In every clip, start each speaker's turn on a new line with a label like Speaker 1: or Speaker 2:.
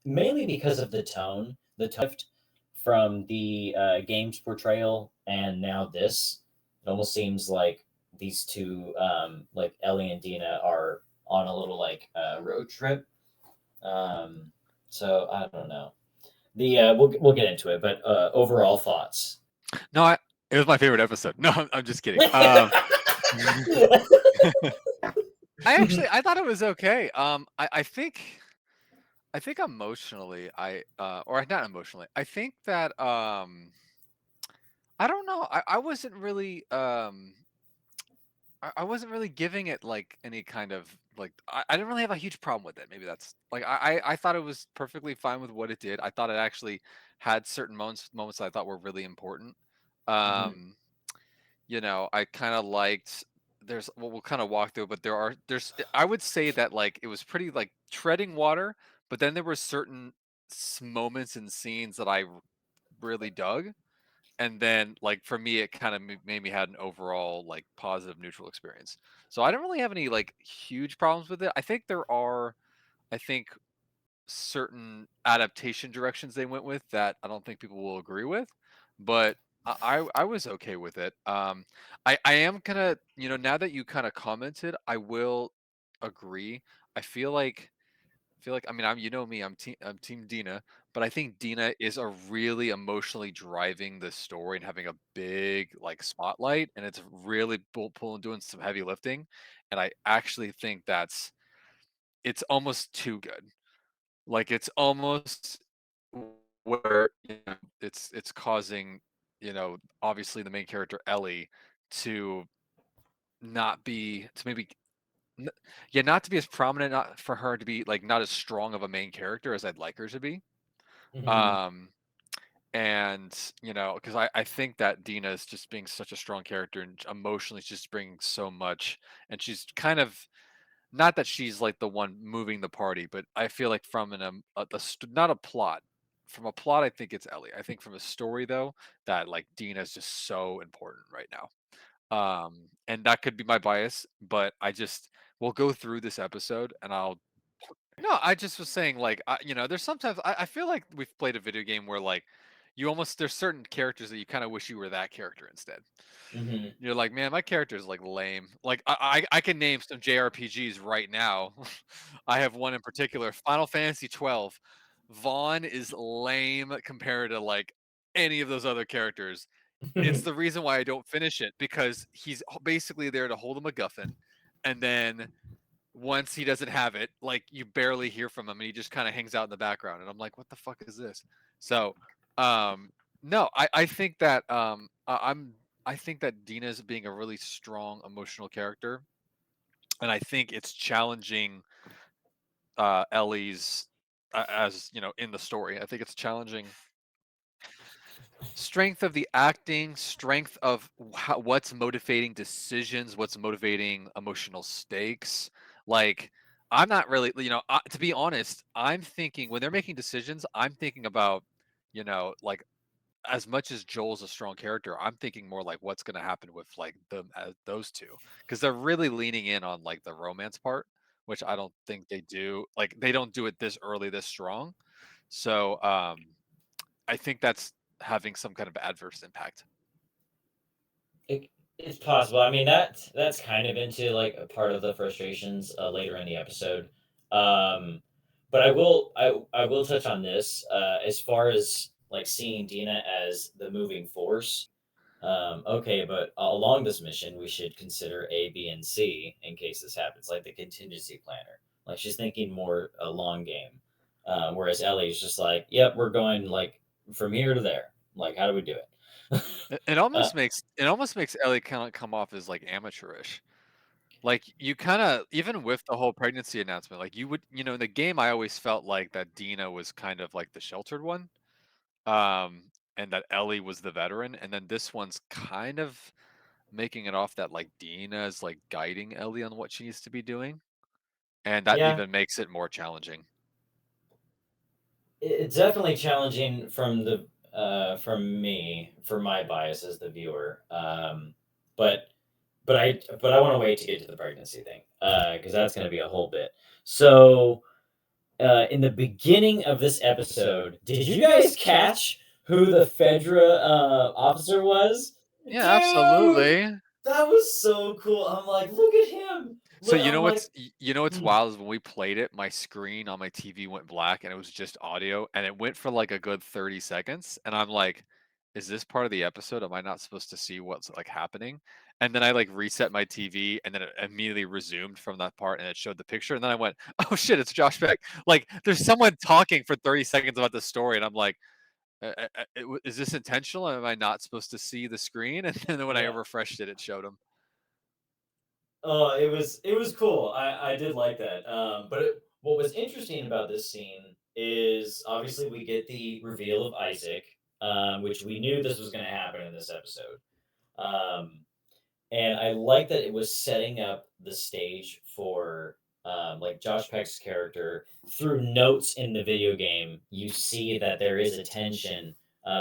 Speaker 1: mainly because of the tone from the game's portrayal and now this. It almost seems like these two, like Ellie and Dina, are on a little like road trip. Um, so I don't know. The we'll get into it, but overall thoughts.
Speaker 2: No, it was my favorite episode. No, I'm just kidding. I thought it was okay. I think emotionally, or not emotionally. I think that I don't know. I wasn't really I wasn't really giving it like any kind of like I didn't really have a huge problem with it. Maybe that's like I thought it was perfectly fine with what it did. I thought it actually had certain moments that I thought were really important.
Speaker 1: Mhm.
Speaker 2: Um, I kind of liked there's well, we'll kind of walk through, but there's I would say that like it was pretty like treading water, but then there were certain moments and scenes that really dug, and then like for me it kind of made me had an overall like positive neutral experience. So I don't really have any like huge problems with it. I think certain adaptation directions they went with that I don't think people will agree with, but I was okay with it. I am gonna now that you kind of commented, I will agree. I feel like I mean I'm me, I'm team Dina, but I think Dina is a really emotionally driving the story and having a big like spotlight, and it's really pulling doing some heavy lifting, and I actually think it's almost too good. Like it's almost where it's causing obviously the main character Ellie to not be to maybe n- yeah, not to be as prominent, not for her to be like not as strong of a main character as I'd like her to be.
Speaker 1: Mhm.
Speaker 2: Um, and because I think that Dina is just being such a strong character and emotionally she's just bringing so much, and she's kind of not that she's like the one moving the party, but I feel like from not a plot. From a plot, I think it's Ellie. I think from a story though, that like Dina is just so important right now. And that could be my bias, but I just we'll go through this episode and I'll no, I just was saying like there's sometimes I feel like we've played a video game where like you almost there's certain characters that you kind of wish you were that character instead.
Speaker 1: Mhm.
Speaker 2: You're like, man, my character is like lame. Like I can name some JRPGs right now. I have one in particular, Final Fantasy 12. Vaughn is lame compared to like any of those other characters. It's the reason why I don't finish it because he's basically there to hold a MacGuffin, and then once he doesn't have it, like you barely hear from him, and he just kind of hangs out in the background. And I'm like, what the fuck is this? So, um, no, I think that I think that Dina's being a really strong emotional character, and I think it's challenging Ellie's as in the story. I think it's challenging strength of the acting, strength of what's motivating decisions, what's motivating emotional stakes. Like, I'm not really, to be honest, I'm thinking when they're making decisions, I'm thinking about, like as much as Joel's a strong character, I'm thinking more like what's going to happen with like them those two because they're really leaning in on like the romance part, which I don't think they do. Like, they don't do it this early, this strong. So, I think that's having some kind of adverse impact.
Speaker 1: It, it's possible. I mean, that's kind of into like a part of the frustrations later in the episode. Um, but I will touch on this as far as like seeing Dina as the moving force. Okay, but along this mission, we should consider A, B, and C in case this happens, like the contingency planner. Like she's thinking more a long game, whereas Ellie's just like, "Yep, we're going like from here to there. Like, how do we do it?" uh,
Speaker 2: It almost makes Ellie kind of come off as like amateurish. Like you kind of even with the whole pregnancy announcement, like you would in the game, I always felt like that Dina was kind of like the sheltered one, and that Ellie was the veteran, and then this one's kind of making it off that like Dina is like guiding Ellie on what she needs to be doing, and that
Speaker 1: yeah,
Speaker 2: even makes it more challenging.
Speaker 1: it's definitely challenging from the from me for my bias as the viewer. But but I want to wait to get to the pregnancy thing because that's going to be a whole bit. So in the beginning of this episode, did you guys catch who the Fedra officer was?
Speaker 2: Yeah,
Speaker 1: Dude,
Speaker 2: absolutely.
Speaker 1: that was so cool. I'm like, look at him.
Speaker 2: So
Speaker 1: Look,
Speaker 2: you
Speaker 1: I'm
Speaker 2: know
Speaker 1: like,
Speaker 2: you know what's
Speaker 1: hmm,
Speaker 2: wild is when we played it, my screen on my TV went black and it was just audio and it went for like a good 30 seconds and I'm like, is this part of the episode? Am I not supposed to see what's like happening? And then I like reset my TV and then it immediately resumed from that part and it showed the picture and then I went, "Oh shit, it's Josh Beck." Like there's someone talking for 30 seconds about the story and I'm like, is this intentional? Am I not supposed to see the screen?" And then when I
Speaker 1: yeah.
Speaker 2: refreshed it, it showed him.
Speaker 1: Oh, it was cool. I did like that. What was interesting about this scene is obviously we get the reveal of Isaac, which we knew this was going to happen in this episode. Um, and I like that it was setting up the stage for like Josh Peck's character through notes in the video game. You see that there is a tension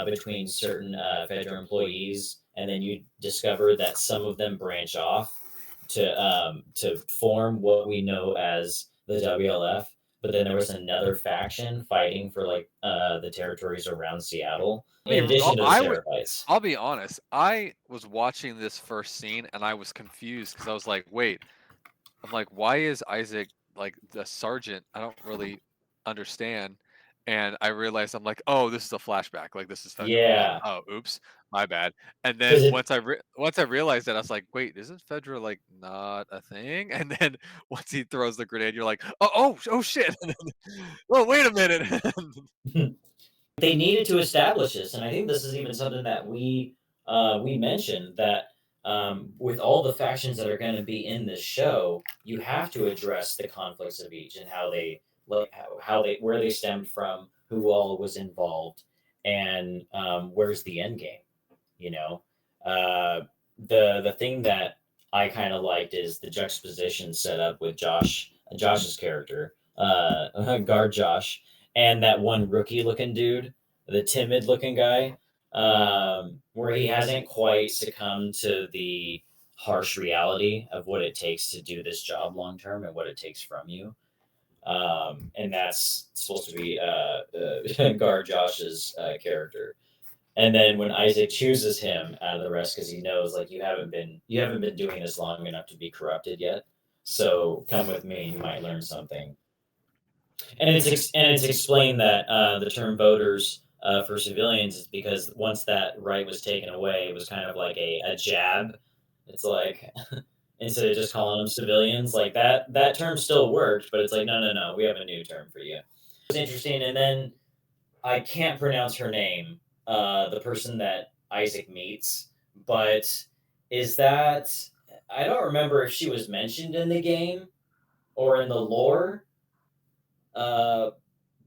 Speaker 1: between certain Fedra employees, and then you discover that some of them branch off to form what we know as the WLF. But then there was another faction fighting for like the territories around Seattle,
Speaker 2: I
Speaker 1: in
Speaker 2: mean,
Speaker 1: addition to the Seraphites.
Speaker 2: I'll be honest. I was watching this first scene and I was confused because I was like, wait, I'm like, why is Isaac like the sergeant? I don't really understand. And I realized I'm like, oh, this is a flashback. Like this is Fedra. I'm like,
Speaker 1: Yeah,
Speaker 2: oh, oops, my bad. And then
Speaker 1: because it
Speaker 2: once I realized that, I was like, wait, isn't Fedra like not a thing? And then once he throws the grenade, you're like, oh shit. Oh, wait a minute.
Speaker 1: they needed to establish this, and I think this is even something that we mentioned that with all the factions that are going to be in this show, you have to address the conflicts of each and how they like how they where they stemmed from, who all was involved, and where's the end game. You know, uh, the thing that I kind of liked is the juxtaposition set up with Josh's character, guard Josh, and that one rookie looking dude, the timid looking guy, where he hasn't quite succumbed to the harsh reality of what it takes to do this job long term and what it takes from you. And that's supposed to be guard Josh's character. And then when Isaac chooses him out of the rest, because he knows like you haven't been doing this long enough to be corrupted yet. So come with me, you might learn something. And it's explained that the term voters for civilians is because once that right was taken away, it was kind of like a jab. It's like instead of just calling them civilians, like that term still worked, but it's like no, no, no, we have a new term for you. It's interesting. And then I can't pronounce her name, the person that Isaac meets, but is that I don't remember if she was mentioned in the game or in the lore. Uh,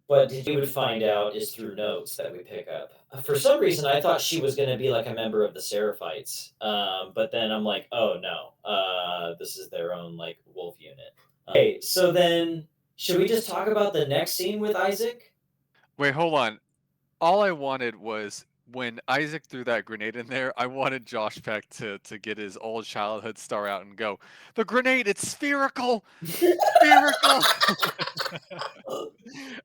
Speaker 1: but did you would find out is through notes that we pick up. For some reason, I thought she was going to be like a member of the Seraphites, but then I'm like, oh no, this is their own like wolf unit. Okay, so then should we just talk about the next scene with Isaac?
Speaker 2: Wait, hold on. All I wanted was when Isaac threw that grenade in there, I wanted Josh Peck to get his old childhood star out and go, "The grenade, it's spherical, spherical,"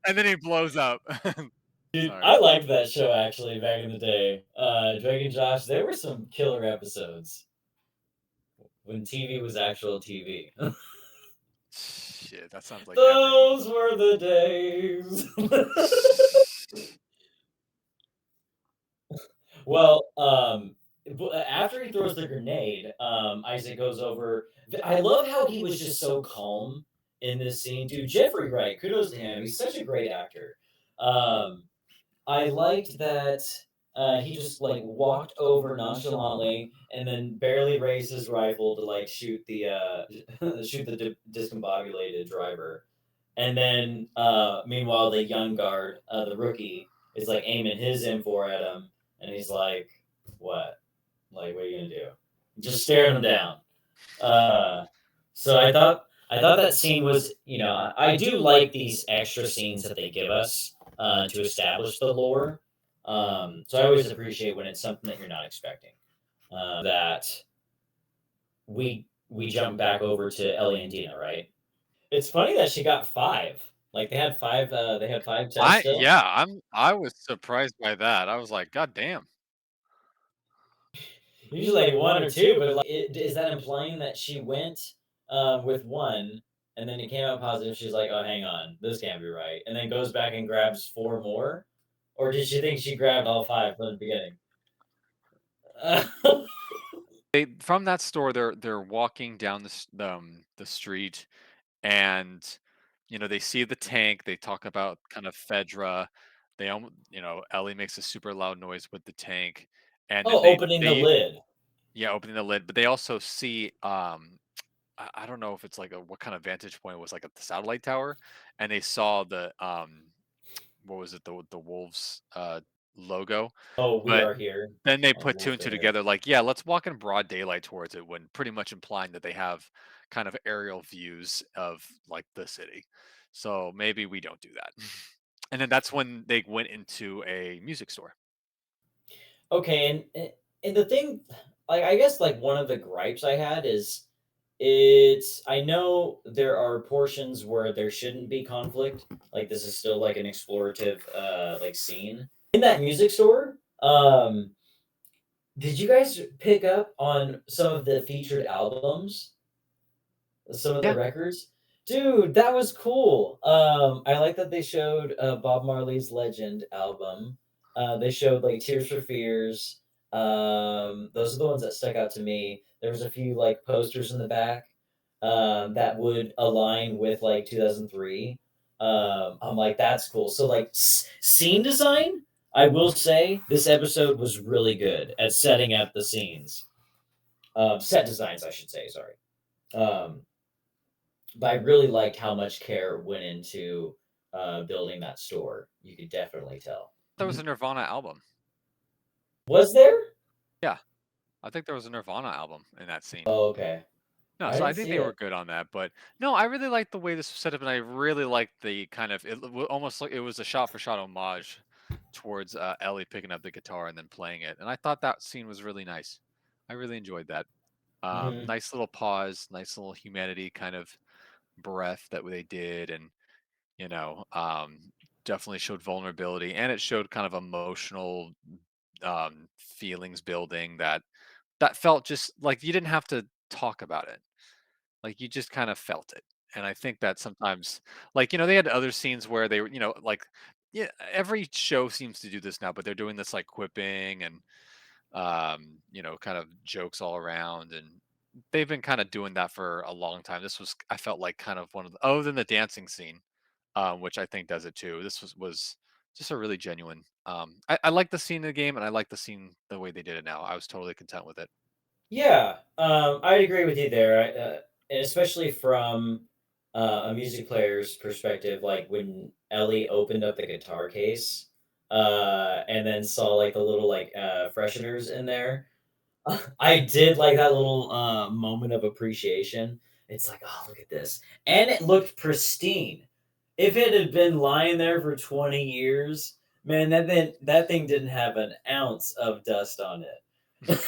Speaker 2: and then he blows up.
Speaker 1: Dude,
Speaker 2: Sorry.
Speaker 1: I liked that show actually back in the day. Drake and Josh, there were some killer episodes when TV was actual TV.
Speaker 2: Shit, that sounds like every.
Speaker 1: Those were the days. Well, after he throws the grenade, Isaac goes over. I love how he was just so calm in this scene, dude. Jeffrey Wright, kudos to him. He's such a great actor. Um, I liked that he just like walked over nonchalantly and then barely raised his rifle to like shoot the shoot the discombobulated driver. And then meanwhile, the young guard, the rookie, is like aiming his M4 at him, and he's like, "What? Like, what are you gonna do?" Just staring him down. Uh, so I thought that scene was, I do like these extra scenes that they give us to establish the lore. So I always appreciate when it's something that you're not expecting. That we jump back over to Ellie and Dina, right? It's funny that she got five. Like they had 5 tests
Speaker 2: I
Speaker 1: still.
Speaker 2: yeah, I was surprised by that. I was like, "God damn."
Speaker 1: Usually like 1 or 2, but like, is that implying that she went with 1 and then it came out positive? She's like, "Oh, hang on, this can't be right," and then goes back and grabs 4 more, or did she think she grabbed all 5 from the beginning?
Speaker 2: They from that store, they're walking down the street and, they see the tank, they talk about kind of Fedra. Ellie makes a super loud noise with the tank, and then
Speaker 1: Oh, opening the lid.
Speaker 2: yeah, opening the lid, but they also see, I don't know if it's like a what kind of vantage point it was, like, at the satellite tower, and they saw what was it? The Wolves, logo,
Speaker 1: Oh, we
Speaker 2: but
Speaker 1: are here.
Speaker 2: then they
Speaker 1: Oh,
Speaker 2: put 2
Speaker 1: wolves
Speaker 2: and
Speaker 1: are
Speaker 2: 2
Speaker 1: here.
Speaker 2: together, like, "Yeah, let's walk in broad daylight towards it," when pretty much implying that they have kind of aerial views of, like, the city. So, maybe we don't do that. And then that's when they went into a music store.
Speaker 1: Okay, and the thing, like, I guess, like, one of the gripes I had is it's I know there are portions where there shouldn't be conflict, like, this is still, like, an explorative, like, scene. In that music store, did you guys pick up on some of the featured albums? Some of the
Speaker 2: Yeah.
Speaker 1: records? Dude, that was cool. I like that they showed, Bob Marley's Legend album. They showed, like, Tears for Fears. Those are the ones that stuck out to me. There was a few, like, posters in the back, that would align with, like, 2003. I'm like, "That's cool." So, like, scene design, I will say this episode was really good at setting up the scenes. Set designs, I should say, sorry. Um but I really liked how much care went into building that store. You could definitely tell.
Speaker 2: There was a Nirvana album.
Speaker 1: Was there?
Speaker 2: Yeah, I think there was a Nirvana album in that scene.
Speaker 1: Oh, okay.
Speaker 2: No,
Speaker 1: I
Speaker 2: so I
Speaker 1: didn't
Speaker 2: think
Speaker 1: see
Speaker 2: they were
Speaker 1: it.
Speaker 2: good on that, but no, I really liked the way this was set up, and I really liked the kind of almost like it was a shot for shot homage towards Ellie picking up the guitar and then playing it, and I thought that scene was really nice. I really enjoyed that.
Speaker 1: Hmm.
Speaker 2: Nice little pause, nice little humanity kind of breath that they did, and you know, um, definitely showed vulnerability, and it showed kind of emotional feelings building that felt just like you didn't have to talk about it, like, you just kind of felt it, and I think that sometimes like, they had other scenes where they were, like yeah, every show seems to do this now, but they're doing this, like, quipping and, kind of jokes all around, and they've been kinda doing that for a long time. This was I felt like kind of one of the other than the dancing scene, which I think does it too. This was just a really genuine, I like the scene in the game, and I like the scene the way they did it now. I was totally content with it.
Speaker 1: Yeah, I'd agree with you there. And especially from a music player's perspective, like when Ellie opened up the guitar case, and then saw like the little like fresheners in there. I did like that little, moment of appreciation. It's like, "Oh, look at this," and it looked pristine. If it had been lying there for 20 years, man, that thing didn't have an ounce of dust on it.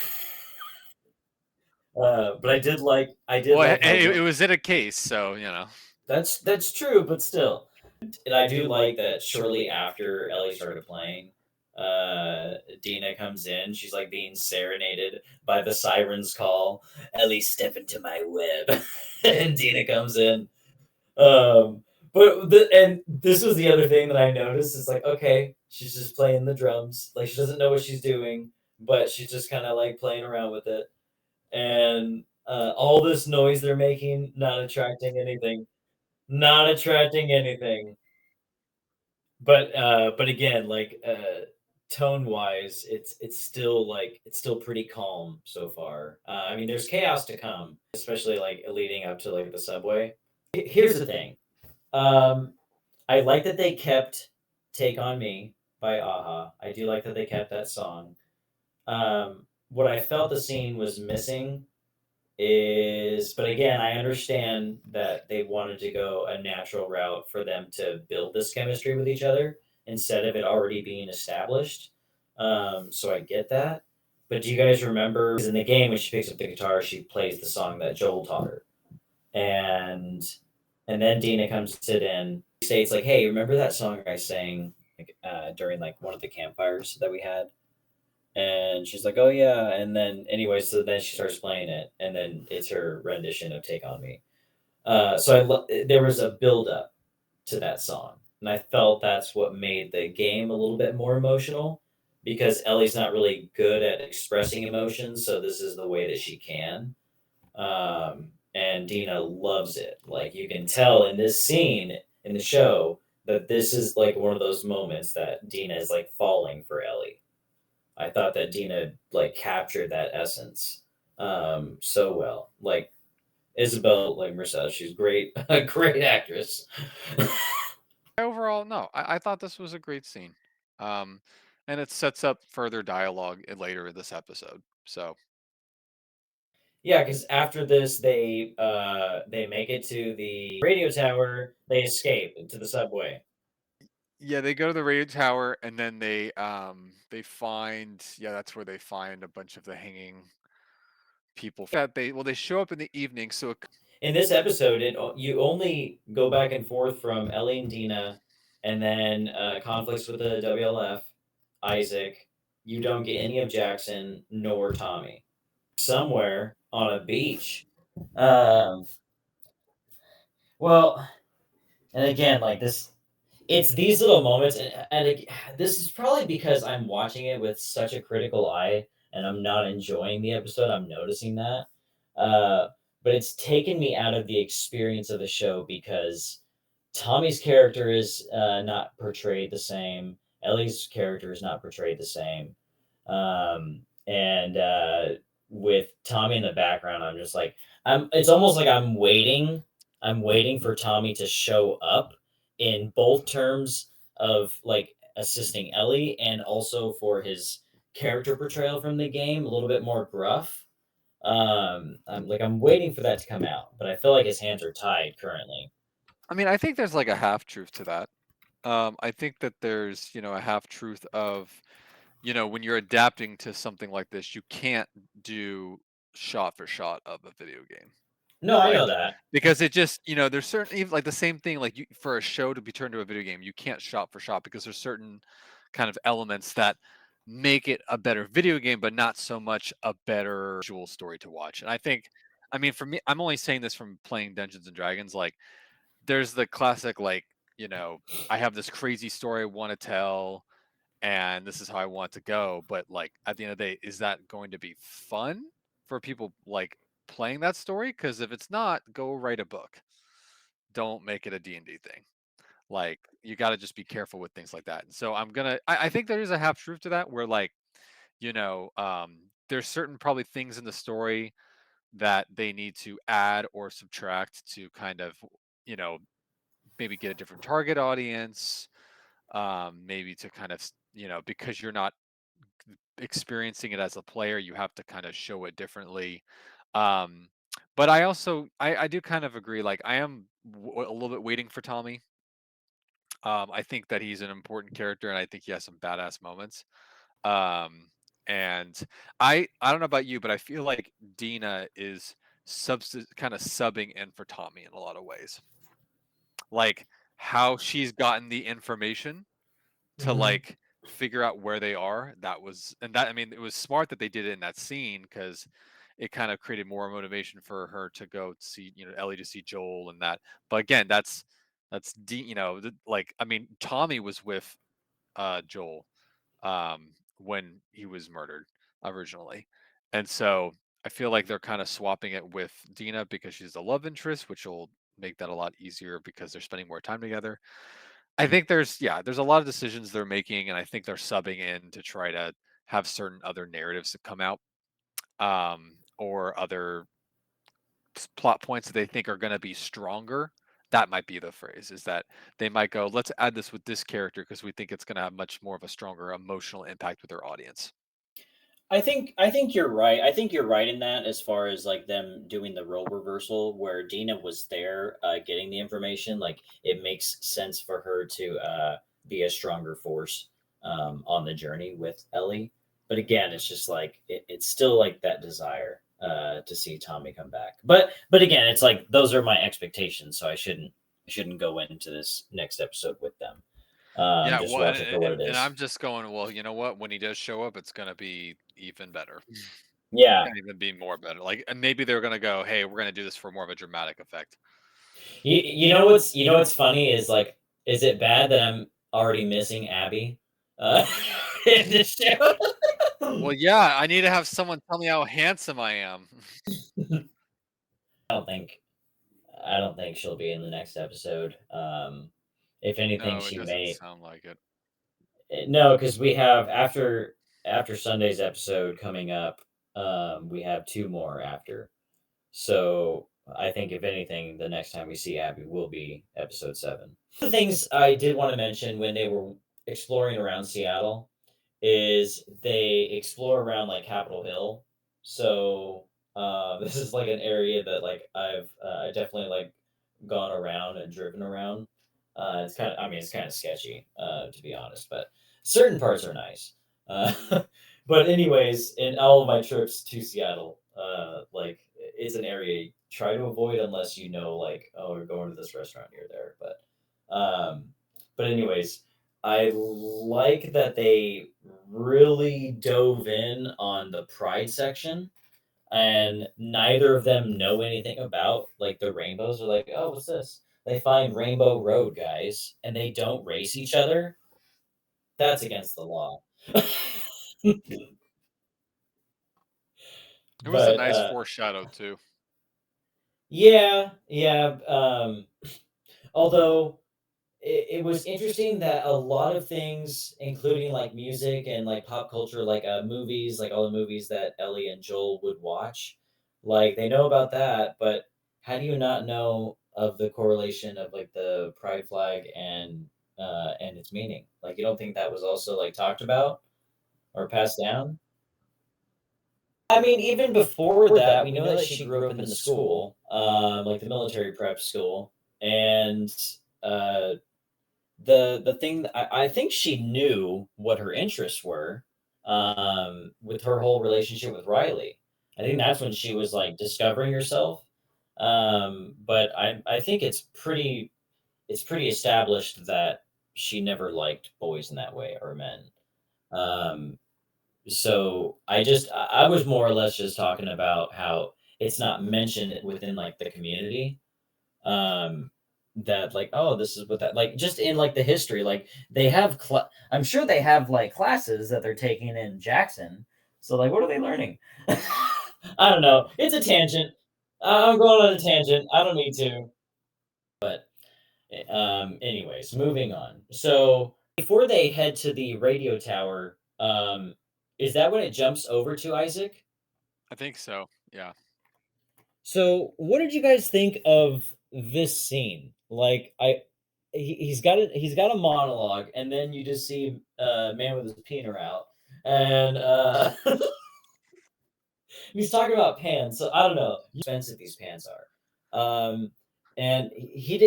Speaker 1: But I did
Speaker 2: Well,
Speaker 1: like how
Speaker 2: it was in a case, so,
Speaker 1: that's true, but still. And I do like that shortly after Ellie started playing, Dina comes in. She's like being serenaded by the siren's call. Ellie, step into my web, and Dina comes in. And this was the other thing that I noticed. It's like, okay, she's just playing the drums. Like she doesn't know what she's doing, but she's just kind of like playing around with it. And all this noise they're making, not attracting anything. Not attracting anything. But again, like tone wise, it's still like it's still pretty calm so far. I mean, there's chaos to come, especially like leading up to like the subway. Here's the thing. Um, I like that they kept "Take on Me" by Aha. I do like that they kept that song. What I felt the scene was missing is, but again, I understand that they wanted to go a natural route for them to build this chemistry with each other instead of it already being established. So I get that. But do you guys remember 'cause in the game when she picks up the guitar, she plays the song that Joel taught her, and And then Dina comes to sit in, states like, "Hey, remember that song I sang like during like one of the campfires that we had?" And she's like, "Oh yeah." And then anyway, so then she starts playing it, and then it's her rendition of "Take on Me." There was a build up to that song, and I felt that's what made the game a little bit more emotional because Ellie's not really good at expressing emotions, so this is the way that she can. And Dina loves it. Like you can tell in this scene in the show that this is like one of those moments that Dina is like falling for Ellie. I thought that Dina like captured that essence so well. Like Isabel, like Marcel, she's great, a great actress.
Speaker 2: Overall, no, I thought this was a great scene. Um, and it sets up further dialogue later in this episode. So
Speaker 1: Yeah, because after this, they make it to the radio tower. They escape into the subway.
Speaker 2: yeah, they go to the radio tower and then they find, yeah, that's where they find a bunch of the hanging people that they show up in the evening. So
Speaker 1: In this episode, you only go back and forth from Ellie and Dina, and then conflicts with the WLF, Isaac. You don't get any of Jackson nor Tommy. Somewhere on a beach. Um, well, and again, like this, it's these little moments, this is probably because I'm watching it with such a critical eye, and I'm not enjoying the episode. I'm noticing that, uh, but it's taken me out of the experience of the show because Tommy's character is not portrayed the same. Ellie's character is not portrayed the same. And with Tommy in the background, I'm just like, It's almost like I'm waiting. I'm waiting for Tommy to show up in both terms of like assisting Ellie and also for his character portrayal from the game, a little bit more gruff. I'm waiting for that to come out, but I feel like his hands are tied currently.
Speaker 2: I mean, I think there's like a half truth to that. I think that there's, a half truth of, when you're adapting to something like this, you can't do shot for shot of a video game.
Speaker 1: No, I
Speaker 2: Like,
Speaker 1: know that.
Speaker 2: because it just, there's certain, even like the same thing, like for a show to be turned to a video game, you can't shot for shot because there's certain kind of elements that make it a better video game, but not so much a better visual story to watch. And I mean, for me, I'm only saying this from playing Dungeons and Dragons. Like, there's the classic, like, you know, I have this crazy story I want to tell, and this is how I want to go. But like at the end of the day, is that going to be fun for people like playing that story? Because if it's not, go write a book. Don't make it a D&D thing. Like you got to just be careful with things like that. And so I think there is a half truth to that where like, there's certain probably things in the story that they need to add or subtract to kind of, you know, maybe get a different target audience, maybe to kind of, because you're not experiencing it as a player, you have to kind of show it differently. Um, but I do kind of agree. Like I am a little bit waiting for Tommy. I think that he's an important character, and I think he has some badass moments. Um, and I don't know about you, but I feel like Dina is kind of subbing in for Tommy in a lot of ways. Like how she's gotten the information to
Speaker 1: Mhm.
Speaker 2: like figure out where they are. I mean, it was smart that they did it in that scene because it kind of created more motivation for her to go see, Ellie to see Joel and that. But again, like I mean, Tommy was with Joel when he was murdered originally, and so I feel like they're kind of swapping it with Dina because she's the love interest, which will make that a lot easier because they're spending more time together. I think there's a lot of decisions they're making, and I think they're subbing in to try to have certain other narratives to come out, or other plot points that they think are going to be stronger. That might be the phrase, is that they might go, let's add this with this character because we think it's going to have much more of a stronger emotional impact with their audience.
Speaker 1: I think you're right. I think you're right in that as far as like them doing the role reversal where Dina was there getting the information. Like it makes sense for her to be a stronger force on the journey with Ellie. But again, it's just like it's still like that desire to see Tommy come back. But again, it's like those are my expectations, so I shouldn't shouldn't go into this next episode with them.
Speaker 2: Yeah,
Speaker 1: Just
Speaker 2: well,
Speaker 1: watch it for what it
Speaker 2: and I'm
Speaker 1: is.
Speaker 2: just going, well, you know what? When he does show up, it's gonna be even better.
Speaker 1: Yeah.
Speaker 2: Can't even be more better. Like, and maybe they're gonna go, hey, we're gonna do this for more of a dramatic effect.
Speaker 1: You know what's funny is like, is it bad that I'm already missing Abby in this show?
Speaker 2: Well, yeah, I need to have someone tell me how handsome I am.
Speaker 1: I don't think I don't think she'll be in the next episode. If anything,
Speaker 2: No, it
Speaker 1: she
Speaker 2: doesn't
Speaker 1: may.
Speaker 2: sound like it.
Speaker 1: No, because we have after Sunday's episode coming up. We have two more after. So I think if anything, the next time we see Abby will be episode 7. The things I did want to mention when they were exploring around Seattle is they explore around like Capitol Hill. So this is like an area that like I definitely like gone around and driven around. It's kind of I mean it's kind of sketchy to be honest, but certain parts are nice. Uh, but anyways, in all of my trips to Seattle, like it's an area you try to avoid unless you know like oh we're going to this restaurant near there. Um, but anyways, I like that they really dove in on the pride section, and neither of them know anything about like the rainbows. They're like, "Oh, what's this?" They find Rainbow Road, guys, and they don't race each other. That's against the law.
Speaker 2: It was a
Speaker 1: But
Speaker 2: nice foreshadow too.
Speaker 1: yeah, yeah. Although it was interesting that a lot of things, including like music and like pop culture, like movies, like all the movies that Ellie and Joel would watch, like they know about that, but how do you not know of the correlation of like the pride flag and its meaning? Like you don't think that was also like talked about or passed down? I mean, even before that, we know that she grew up in the school, like the military prep school, and uh, the thing that I think she knew what her interests were, with her whole relationship with Riley. I think that's when she was like discovering herself. But I think it's pretty established that she never liked boys in that way or men. Um, so I was more or less just talking about how it's not mentioned within like the community, um that like oh this is what that like just in like the history like they have I'm sure they have like classes that they're taking in Jackson, so like what are they learning? I don't know, it's a tangent. I'm going on a tangent, I don't need to, but anyways, moving on. So before they head to the radio tower, is that when it jumps over to Isaac?
Speaker 2: I think so. Yeah.
Speaker 1: So, what did you guys think of this scene? Like, he's got a monologue, and then you just see a man with his peener out, and he's talking about pants. So I don't know how expensive these pants are. And he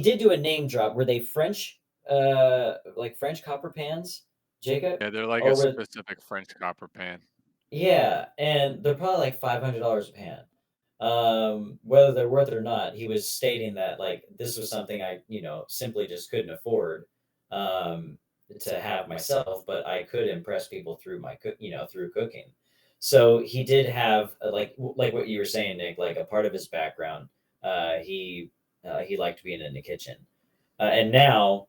Speaker 1: did do a name drop. Were they French, like French copper pans, Jacob,
Speaker 2: Yeah, they're like a
Speaker 1: or were
Speaker 2: specific French copper pan.
Speaker 1: yeah, and they're probably like $500 a pan. Whether they're worth it or not, he was stating that like this was something I, simply just couldn't afford um, to have myself, but I could impress people through through cooking. So he did have like what you were saying, Nick, like a part of his background. He liked being in the kitchen, and now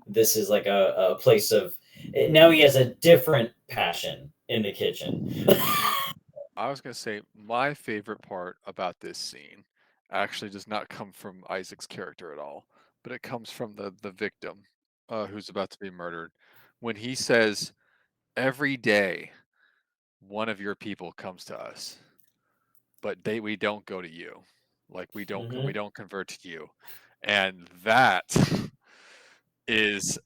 Speaker 1: this is like a place of. Now he has a different passion in the kitchen.
Speaker 2: I was gonna say my favorite part about this scene actually does not come from Isaac's character at all, but it comes from the victim, who's about to be murdered, when he says, "Every day, one of your people comes to us, but we don't go to you, like we
Speaker 1: Hmm.
Speaker 2: don't convert to you," and that is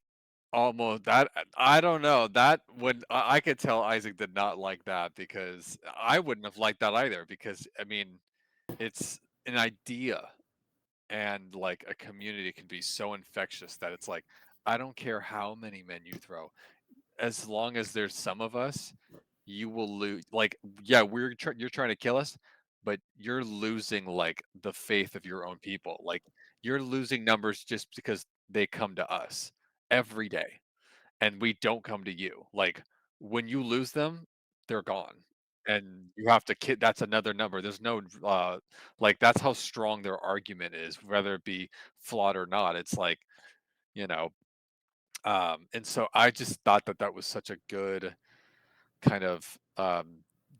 Speaker 2: almost that I don't know, that would I could tell Isaac did not like that because I wouldn't have liked that either because, I mean, it's an idea and, like, a community can be so infectious that it's like, I don't care how many men you throw, as long as there's some of us, you will lose. Like, yeah, you're trying to kill us, but you're losing, like, the faith of your own people, like, you're losing numbers just because they come to us every day, and we don't come to you. Like, when you lose them, they're gone, and you have to that's another number. There's no, like, that's how strong their argument is, whether it be flawed or not. It's like, you know, and so I just thought that that was such a good kind of,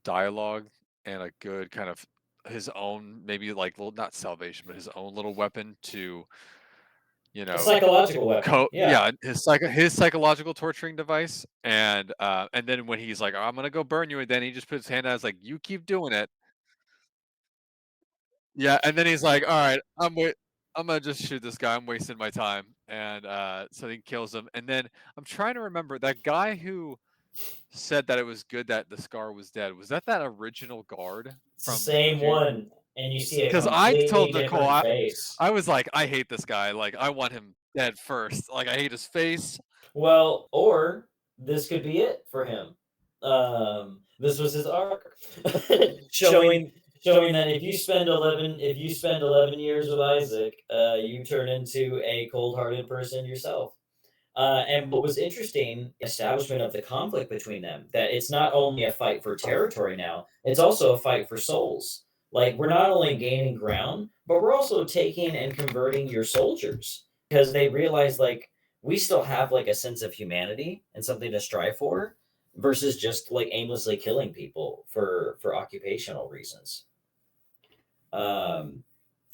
Speaker 2: dialogue and a good kind of his own maybe like, well, not salvation, but his own little weapon to, you
Speaker 1: A
Speaker 2: know,
Speaker 1: psychological weapon. Yeah.
Speaker 2: yeah, his psychological torturing device, and then when he's like, "I'm gonna go burn you," and then he just puts his hand out, it's like, "You keep doing it." Yeah, and then he's like, "Alright, I'm gonna just shoot this guy, I'm wasting my time," and, so he kills him, and then I'm trying to remember, that guy who said that it was good that the Scar was dead, was that that original guard
Speaker 1: It's the
Speaker 2: from
Speaker 1: same
Speaker 2: Ju
Speaker 1: one, and you see a
Speaker 2: 'Cause I
Speaker 1: completely
Speaker 2: told Nicole,
Speaker 1: different face.
Speaker 2: I was like, "I hate this guy, like, I want him dead first, like, I hate his face."
Speaker 1: Well, or this could be it for him. This was his arc, showing showing that if you spend 11 years with Isaac, you turn into a cold-hearted person yourself. And what was interesting, establishment of the conflict between them, that it's not only a fight for territory now, it's also a fight for souls. Like, we're not only gaining ground, but we're also taking and converting your soldiers because they realize, like, we still have like a sense of humanity and something to strive for versus just like aimlessly killing people for occupational reasons. Um,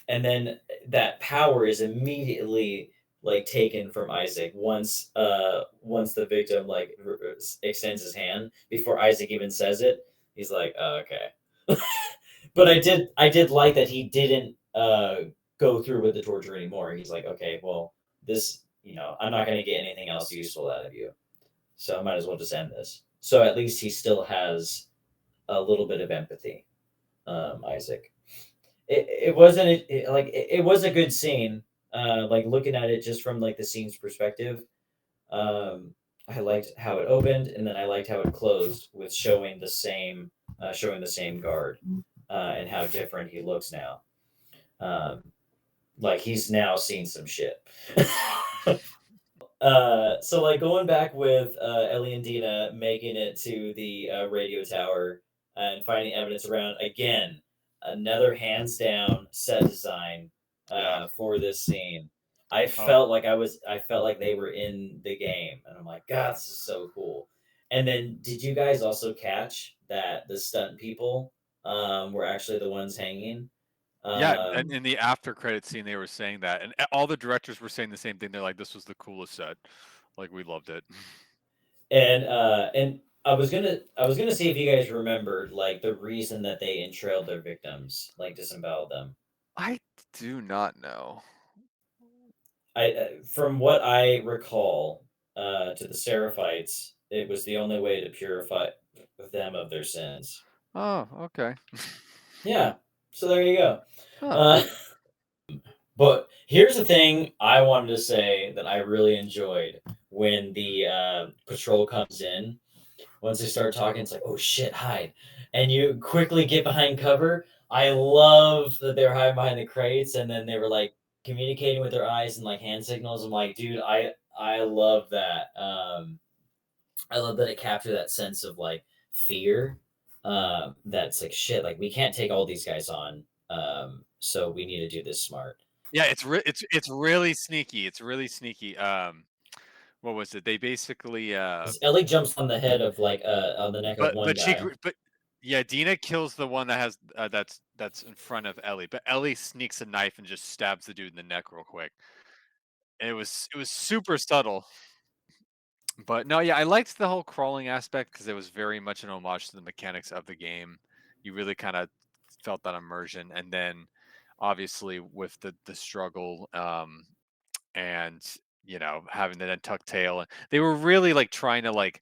Speaker 1: and then that power is immediately like taken from Isaac once the victim like extends his hand before Isaac even says it. He's like, oh, okay. But I did like that he didn't go through with the torture anymore. He's like, okay, well, this, I'm not going to get anything else useful out of you, so I might as well just end this. So at least he still has a little bit of empathy, Isaac. It wasn't like it was a good scene. Like looking at it just from like the scene's perspective. Um, I liked how it opened, and then I liked how it closed with showing the same guard, and how different he looks now. Um, like he's now seen some shit. So like going back with Ellie and Dina making it to the radio tower and finding evidence around again, another hands down set design
Speaker 2: Yeah.
Speaker 1: for this scene.
Speaker 2: Oh,
Speaker 1: I felt like they were in the game, and I'm like, God, this is so cool. And then, did you guys also catch that the stunt people were actually the ones hanging?
Speaker 2: yeah, and
Speaker 1: Um,
Speaker 2: in the after credit scene, they were saying that, and all the directors were saying the same thing, they're like, "This was the coolest set." Like, we loved it.
Speaker 1: and I was gonna see if you guys remembered like the reason that they entrailed their victims, like disemboweled them.
Speaker 2: I do not know.
Speaker 1: From what I recall, to the Seraphites, it was the only way to purify them of their sins.
Speaker 2: Oh, okay.
Speaker 1: Yeah, so there you go.
Speaker 2: Huh.
Speaker 1: Uh, but here's the thing I wanted to say that I really enjoyed when the patrol comes in. Once they start talking, it's like, oh shit, hide. And you quickly get behind cover. I love that they were hiding behind the crates and then they were like communicating with their eyes and like hand signals. I'm like, dude, I love that. I love that it captured that sense of like fear. That's like shit, like we can't take all these guys on. So we need to do this smart.
Speaker 2: Yeah, it's really sneaky, it's really sneaky. What was it? They basically,
Speaker 1: 'Cause Ellie jumps on the head of like on the neck of one
Speaker 2: but
Speaker 1: guy.
Speaker 2: yeah, Dina kills the one that has, that's in front of Ellie, but Ellie sneaks a knife and just stabs the dude in the neck real quick. And it was super subtle. But no, yeah, I liked the whole crawling aspect because it was very much an homage to the mechanics of the game. You really kind of felt that immersion, and then obviously with the struggle, and having the then tuck tail, and they were really like trying to like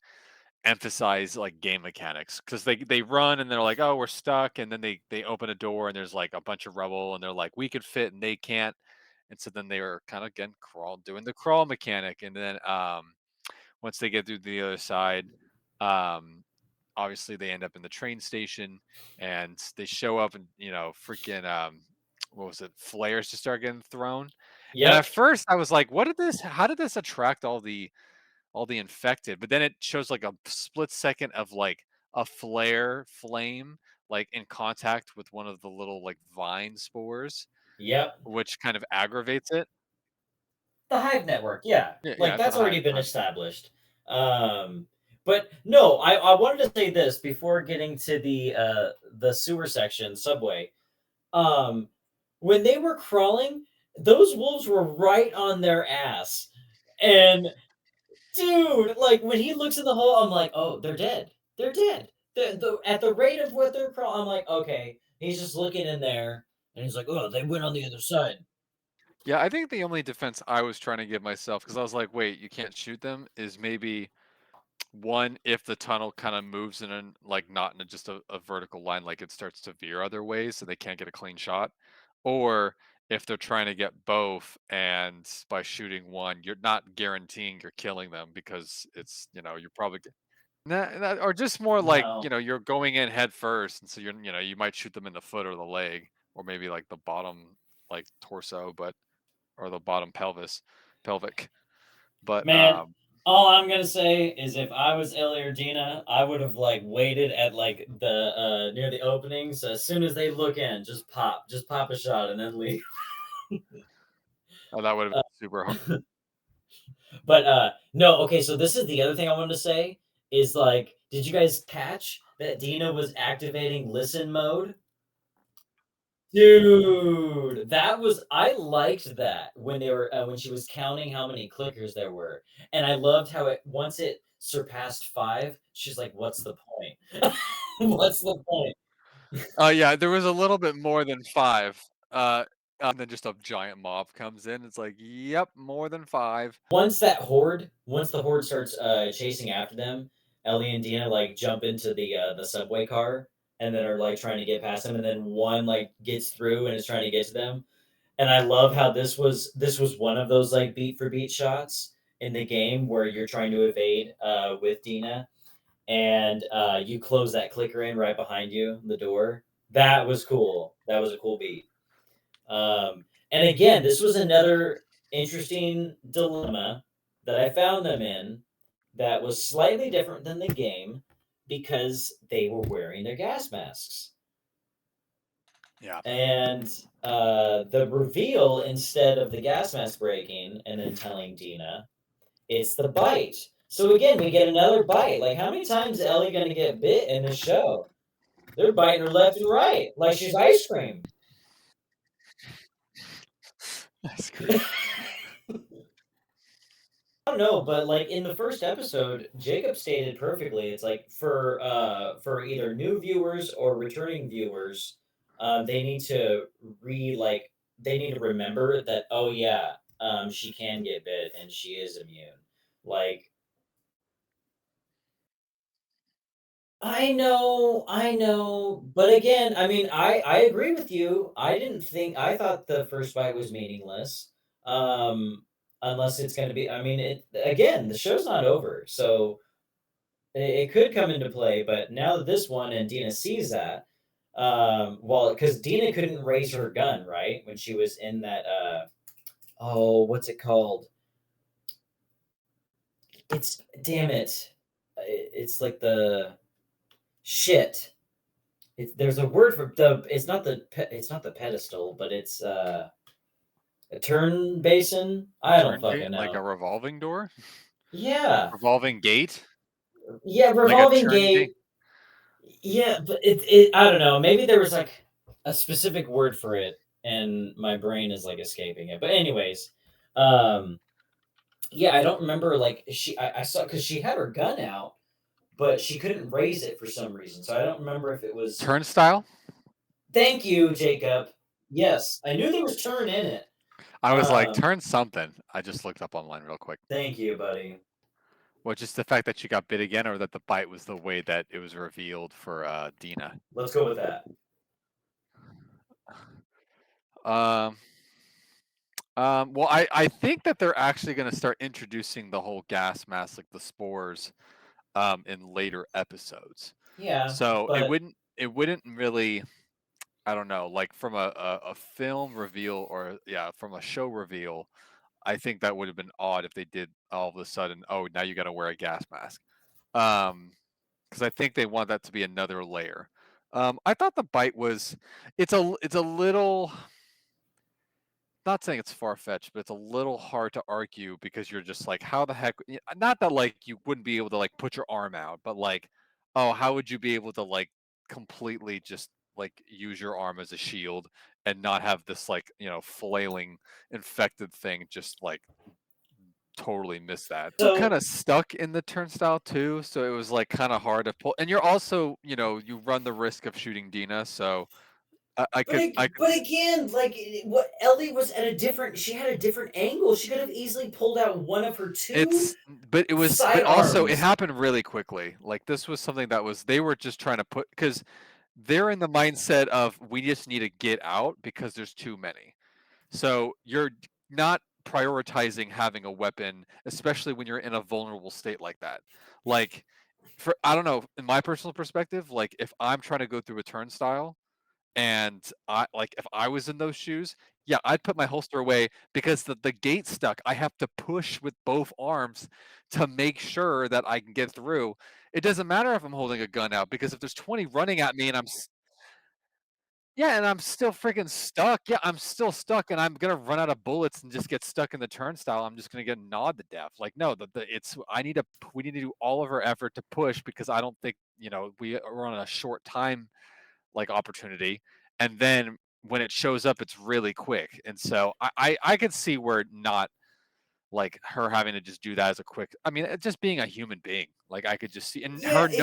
Speaker 2: emphasize like game mechanics because they run and they're like, oh, we're stuck, and then they open a door and there's like a bunch of rubble and they're like, we could fit and they can't, and so then they were kind of again doing the crawl mechanic, and then once they get through the other side, um, obviously they end up in the train station and they show up and freaking what was it? Flares just start getting thrown. And at
Speaker 1: Yep.
Speaker 2: first I was like, "What did this how did this attract all the infected?" But then it shows like a split second of like a flame like in contact with one of the little like vine spores,
Speaker 1: Yep.
Speaker 2: which kind of aggravates it.
Speaker 1: The Hive network, yeah.
Speaker 2: Yeah, yeah,
Speaker 1: Like,
Speaker 2: it's
Speaker 1: that's
Speaker 2: the hive
Speaker 1: already been
Speaker 2: hive.
Speaker 1: established. But no, I wanted to say this before getting to the sewer section, subway. Um, when they were crawling, those wolves were right on their ass. And dude, like, when he looks in the hole, I'm like, "Oh, they're dead. They're dead." At the rate of what they're crawling, I'm like, "Okay." He's just looking in there, and he's like, "Oh, they went on the other side."
Speaker 2: Yeah, I think the only defense I was trying to give myself, because I was like, "Wait, you can't shoot them," is maybe one, if the tunnel kind of moves in an like not in just a vertical line, like it starts to veer other ways, so they can't get a clean shot, or if they're trying to get both, and by shooting one, you're not guaranteeing you're killing them because it's you're probably or just more like
Speaker 1: No.
Speaker 2: you're going in head first, and so you might shoot them in the foot or the leg, or maybe like the bottom like torso, but or the bottom pelvic, but
Speaker 1: Man, all I'm gonna say is if I was Ellie or Dina, I would have like waited at like the near the opening. So as soon as they look in, just pop a shot and then leave.
Speaker 2: oh, that would have
Speaker 1: Uh,
Speaker 2: been super hard.
Speaker 1: but no, okay, so this is the other thing I wanted to say is like, did you guys catch that Dina was activating listen mode? Dude, that was I liked that when they were when she was counting how many clickers there were, and I loved how it once it surpassed 5, she's like, "What's the point? What's the point?"
Speaker 2: Oh, yeah, there was a little bit more than 5, and then just a giant mob comes in, it's like, "Yep, more than 5."
Speaker 1: Once the horde starts, chasing after them, Ellie and Dina, like, jump into the subway car, and then are, like, trying to get past them, and then one, like, gets through and is trying to get to them. And I love how this was one of those, like, beat for beat shots in the game where you're trying to evade, with Dina, and, you close that clicker in right behind you, the door. That was cool. That was a cool beat. And again, this was another interesting dilemma that I found them in that was slightly different than the game because they were wearing their gas masks.
Speaker 2: Yeah.
Speaker 1: And the reveal, instead of the gas mask breaking and then telling Dina, it's the bite. So again, we get another bite. Like, how many times is Ellie gonna get bit in this show? They're biting her left and right, like she's ice cream.
Speaker 2: That's
Speaker 1: I
Speaker 2: great.
Speaker 1: don't know, but like in the first episode, Jacob stated perfectly. It's like for either new viewers or returning viewers, they need to they need to remember that, oh yeah, she can get bit and she is immune. Like, I know, but again, I mean, I agree with you. I thought the first bite was meaningless. Um, unless it's going to be, I mean, it again, the show's not over, so it could come into play. But now that this one and Dina sees that, well, because Dina couldn't raise her gun, right, when she was in that, oh, what's it called? It's damn it, it's like the shit. There's a word for the. It's not the pedestal, but it's a turn basin. I don't
Speaker 2: Turn
Speaker 1: fucking
Speaker 2: gate, like a
Speaker 1: know.
Speaker 2: revolving door?
Speaker 1: Yeah,
Speaker 2: Revolving gate?
Speaker 1: yeah,
Speaker 2: Like a
Speaker 1: revolving
Speaker 2: turn gate?
Speaker 1: gate. Yeah, but it I don't know. Maybe there was like a specific word for it, and my brain is like escaping it. But anyways, um, yeah, I don't remember like I saw because she had her gun out, but she couldn't raise it for some reason. So I don't remember if it was.
Speaker 2: Turnstile?
Speaker 1: Thank you, Jacob. Yes, I knew there was turn in it.
Speaker 2: I was like,
Speaker 1: Um,
Speaker 2: "Turn something." I just looked up online real quick.
Speaker 1: Thank you, buddy.
Speaker 2: Well, just the fact that she got bit again, or that the bite was the way that it was revealed for, Dina?
Speaker 1: Let's go with that.
Speaker 2: Um well, I think that they're actually gonna start introducing the whole gas mask, like the spores, in later episodes.
Speaker 1: Yeah,
Speaker 2: So
Speaker 1: but
Speaker 2: it wouldn't really I don't know, like from a film reveal or yeah, from a show reveal, I think that would have been odd if they did all of a sudden, oh, now you got to wear a gas mask. Um, because I think they want that to be another layer. I thought the bite was, it's a little, not saying it's far fetched, but it's a little hard to argue because you're just like, how the heck? Not that like you wouldn't be able to like put your arm out, but like, oh, how would you be able to like completely just like use your arm as a shield and not have this like flailing infected thing just like totally miss that. We're kind
Speaker 1: So,
Speaker 2: of stuck in the turnstile too, so it was like kind of hard to pull. And you're also, you run the risk of shooting Dina, so I could
Speaker 1: but again, like what Ellie was at a different. She had a different angle. She could have easily pulled out one of her two
Speaker 2: but it was, but also it
Speaker 1: sidearms.
Speaker 2: happened really quickly. Like this was something that was, they were just trying to put, because they're in the mindset of we just need to get out because there's too many. So you're not prioritizing having a weapon, especially when you're in a vulnerable state like that. Like for, I don't know, in my personal perspective, like if I'm trying to go through a turnstile and I like if I was in those shoes, yeah, I'd put my holster away because the gate's stuck. I have to push with both arms to make sure that I can get through. It doesn't matter if I'm holding a gun out because if there's 20 running at me and yeah, and I'm still freaking stuck. Yeah, I'm still stuck and I'm gonna run out of bullets and just get stuck in the turnstile. I'm just gonna get gnawed to death. Like, no, it's I need to we need to do all of our effort to push because I don't think, we are on a short time like opportunity. And then when it shows up, it's really quick. And so I could see where not like her having to just do that as a quick, I mean, just being a human being. Like I could just see, and
Speaker 1: Yeah, it's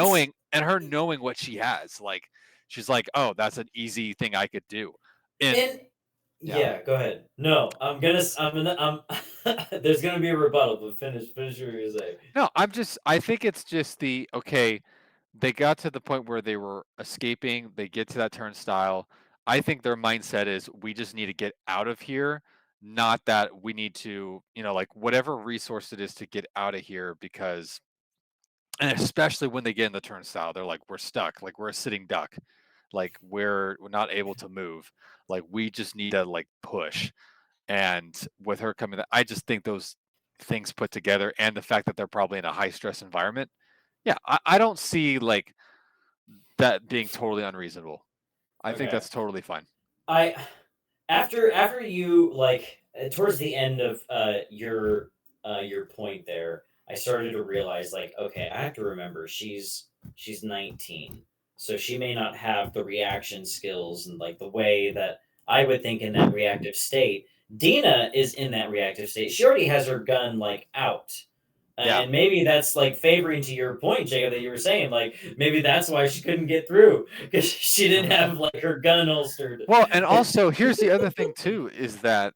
Speaker 2: her knowing what she has, like she's like, oh, that's an easy thing I could do. And
Speaker 1: and
Speaker 2: yeah.
Speaker 1: yeah. Go ahead. No, I'm gonna. There's gonna be a rebuttal, but finish what you're gonna say.
Speaker 2: No, I think it's just the okay, they got to the point where they were escaping, they get to that turnstile. I think their mindset is we just need to get out of here, not that we need to, like whatever resource it is to get out of here because, and especially when they get in the turnstile, they're like, we're stuck, like we're a sitting duck. Like we're not able to move. Like we just need to like push. And with her coming, I just think those things put together and the fact that they're probably in a high stress environment. Yeah, I don't see like that being totally unreasonable. I think
Speaker 1: Okay.
Speaker 2: that's totally fine.
Speaker 1: I after you like towards the end of your point there, I started to realize like okay, I have to remember she's 19. So she may not have the reaction skills and like the way that I would think in that reactive state. Dina is in that reactive state. She already has her gun like out.
Speaker 2: Yeah.
Speaker 1: And maybe that's like favoring to your point, Jacob, that you were saying. Like maybe that's why she couldn't get through because she didn't have like her gun holstered.
Speaker 2: Well, and also here's the other thing too is that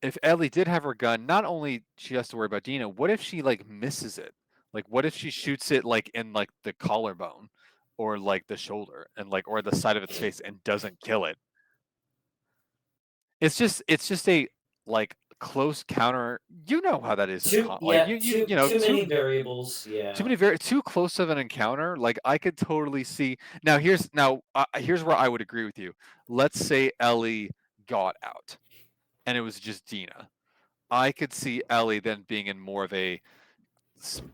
Speaker 2: if Ellie did have her gun, not only she has to worry about Dina, what if she like misses it? Like what if she shoots it like in like the collarbone or like the shoulder and like or the side of its face and doesn't kill it? It's just a like close counter. You know how that is in
Speaker 1: Too
Speaker 2: like
Speaker 1: yeah, too many variables.
Speaker 2: too
Speaker 1: Yeah.
Speaker 2: many very too close of an encounter. Like I could totally see. Here's where I would agree with you. Let's say Ellie got out and it was just Dina. I could see Ellie then being in more of a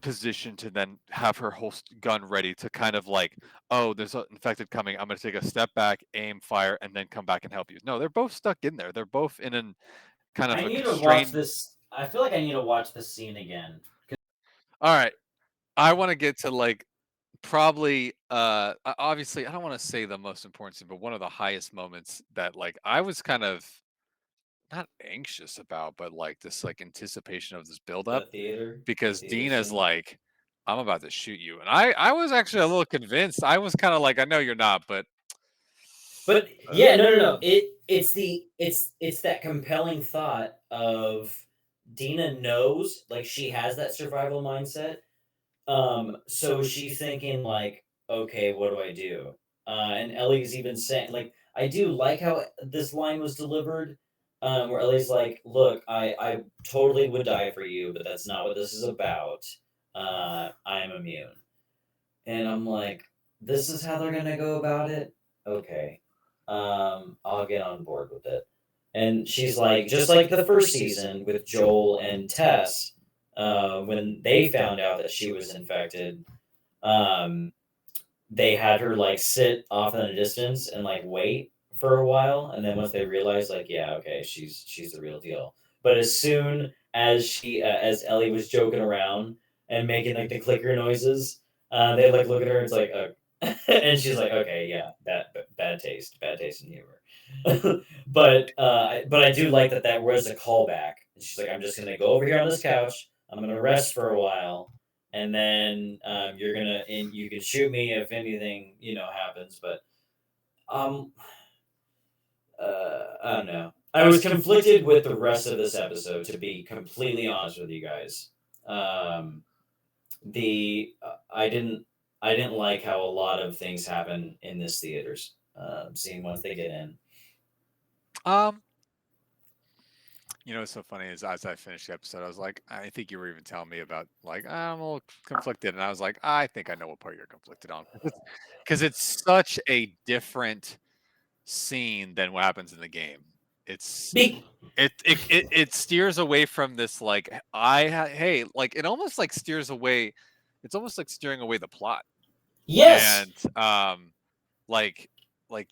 Speaker 2: position to then have her whole gun ready to kind of like, oh, there's an infected coming. I'm going to take a step back, aim, fire, and then come back and help you. No, they're both stuck in there. They're both in an kind of
Speaker 1: I
Speaker 2: a
Speaker 1: need to watch
Speaker 2: constrained.
Speaker 1: this. I feel like I need to watch this scene again.
Speaker 2: All right, I want to get to like probably obviously I don't want to say the most important thing, but one of the highest moments that like I was kind of not anxious about, but like this like anticipation of this buildup
Speaker 1: The
Speaker 2: because
Speaker 1: theater
Speaker 2: Dina's
Speaker 1: scene.
Speaker 2: like, I'm about to shoot you. And I was actually a little convinced. I was kind of like, I know you're not, but
Speaker 1: But yeah, no, no,
Speaker 2: uh,
Speaker 1: no. It's that compelling thought of Dina knows like she has that survival mindset. So she's thinking like, okay, what do I do? And Ellie's even saying like, I do like how this line was delivered, where Ellie's like, look, I totally would die for you, but that's not what this is about. I'm immune. And I'm like, this is how they're gonna go about it? Okay. I'll get on board with it. And she's like, just like the first season with Joel and Tess, when they found out that she was infected, um, they had her like sit off in the distance and like wait for a while, and then once they realized, like, yeah, okay, she's the real deal. But as soon as as Ellie was joking around and making like the clicker noises, they like look at her and it's like, and she's like, okay, yeah, bad taste in humor. But I do like that that was a callback. She's like, I'm just gonna go over here on this couch. I'm gonna rest for a while, and then you're gonna and you can shoot me if anything happens. But um, I don't know. I was conflicted with the rest of this episode, to be completely honest with you guys. Um, the I didn't like how a lot of things happen in this theaters. Seeing once they get in.
Speaker 2: Um, what's so funny is as I finished the episode, I was like, I think you were even telling me about like I'm a little conflicted, and I was like, I think I know what part you're conflicted on because it's such a different scene than what happens in the game. It's
Speaker 1: Be-
Speaker 2: it steers away from this like hey, like it almost like steers away. It's almost like steering away the plot,
Speaker 1: yes,
Speaker 2: and like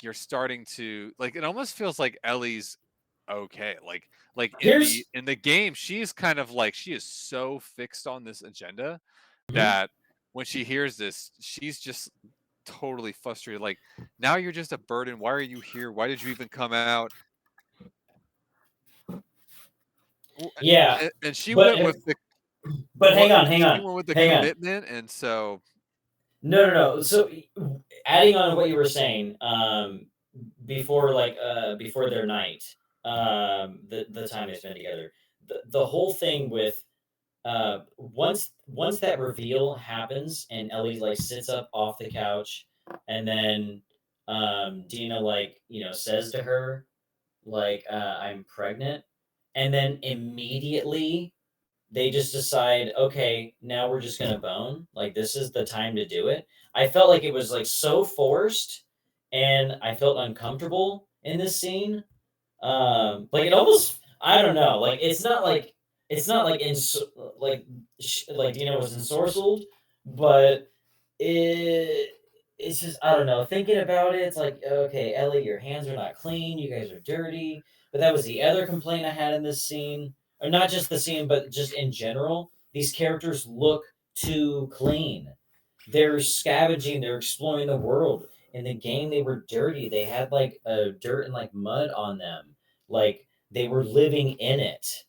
Speaker 2: you're starting to like it almost feels like Ellie's okay. Like
Speaker 1: here's
Speaker 2: in the game, she's kind of like she is so fixed on this agenda
Speaker 1: Mhm.
Speaker 2: that when she hears this, she's just totally frustrated. Like, now you're just a burden. Why are you here? Why did you even come out?
Speaker 1: Yeah,
Speaker 2: And she
Speaker 1: but
Speaker 2: went with the
Speaker 1: but
Speaker 2: what
Speaker 1: hang
Speaker 2: she
Speaker 1: on,
Speaker 2: went with the
Speaker 1: hang on.
Speaker 2: commitment, and so
Speaker 1: No. So adding on to what you were saying, before before their night, the time they spend together, the whole thing with once that reveal happens and Ellie like sits up off the couch, and then Dina like says to her like I'm pregnant, and then immediately they just decide, okay, now we're just gonna bone. Like this is the time to do it. I felt like it was like so forced, and I felt uncomfortable in this scene. Like it almost, I don't know, like it's not like like like Dina was ensorcelled, but it it's just, I don't know. Thinking about it, it's like, okay, Ellie, your hands are not clean. You guys are dirty. But that was the other complaint I had in this scene, or not just the scene, but just in general. These characters look too clean. They're scavenging. They're exploring the world. In the game, they were dirty. They had like dirt and like mud on them. Like they were living in it.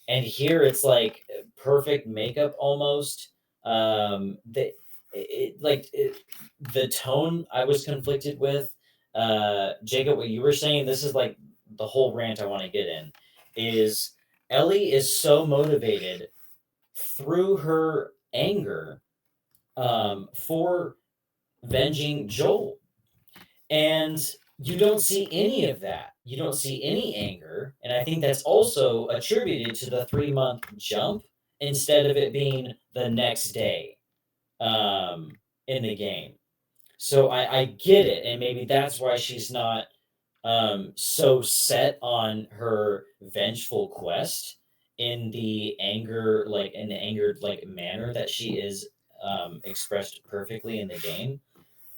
Speaker 1: And here it's like perfect makeup almost. They like the tone I was conflicted with. Jacob, what you were saying, this is like the whole rant I want to get in, is Ellie is so motivated through her anger for venging Joel. And you don't see any of that. You don't see any anger. And I think that's also attributed to the 3 month jump instead of it being the next day um, in the game. So I get it, and maybe that's why she's not so set on her vengeful quest in the angered like manner that she is expressed perfectly in the game.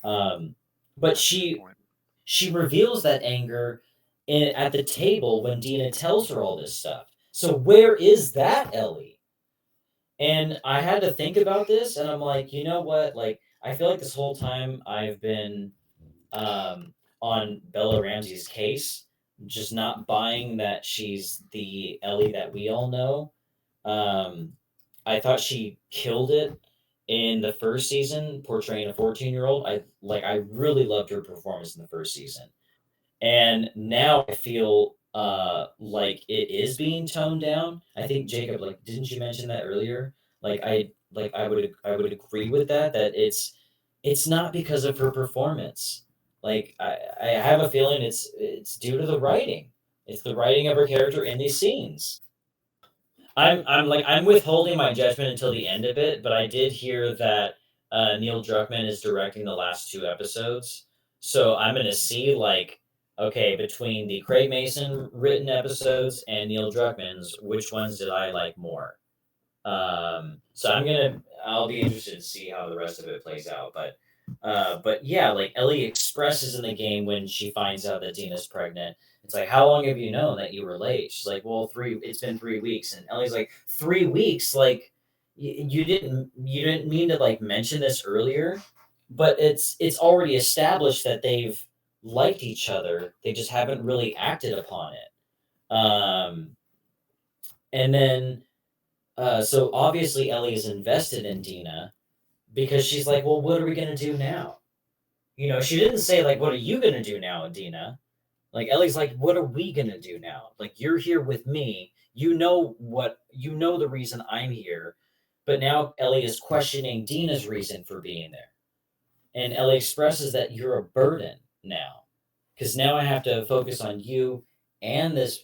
Speaker 1: Um, but
Speaker 2: that's a good point.
Speaker 1: she reveals that anger at the table when Dina tells her all this stuff. So where is that Ellie? And I had to think about this, and I'm like, you know what? Like, I feel like this whole time I've been on Bella Ramsey's case, just not buying that she's the Ellie that we all know. Um, I thought she killed it in the first season, portraying a 14-year-old. I really loved her performance in the first season. And now I feel like it is being toned down. I think Jacob, like, didn't you mention that earlier? I would agree with that. That it's not because of her performance. Like I have a feeling it's due to the writing. It's the writing of her character in these scenes. I'm withholding my judgment until the end of it, but I did hear that Neil Druckmann is directing the last two episodes, so I'm gonna see like okay, between the Craig Mason written episodes and Neil Druckmann's, which ones did I like more? So I'll be interested to see how the rest of it plays out. But yeah, like Ellie expresses in the game when she finds out that Dina's pregnant. It's like, how long have you known that you were late? She's like, well, it's been 3 weeks. And Ellie's like, 3 weeks? Like, you didn't mean to like mention this earlier, but it's already established that they've liked each other. They just haven't really acted upon it. And then so obviously Ellie is invested in Dina because she's like, well, what are we gonna do now? She didn't say like, what are you gonna do now, Dina? Like Ellie's like, what are we gonna do now? Like you're here with me. You know the reason I'm here, but now Ellie is questioning Dina's reason for being there. And Ellie expresses that you're a burden now, because now I have to focus on you and this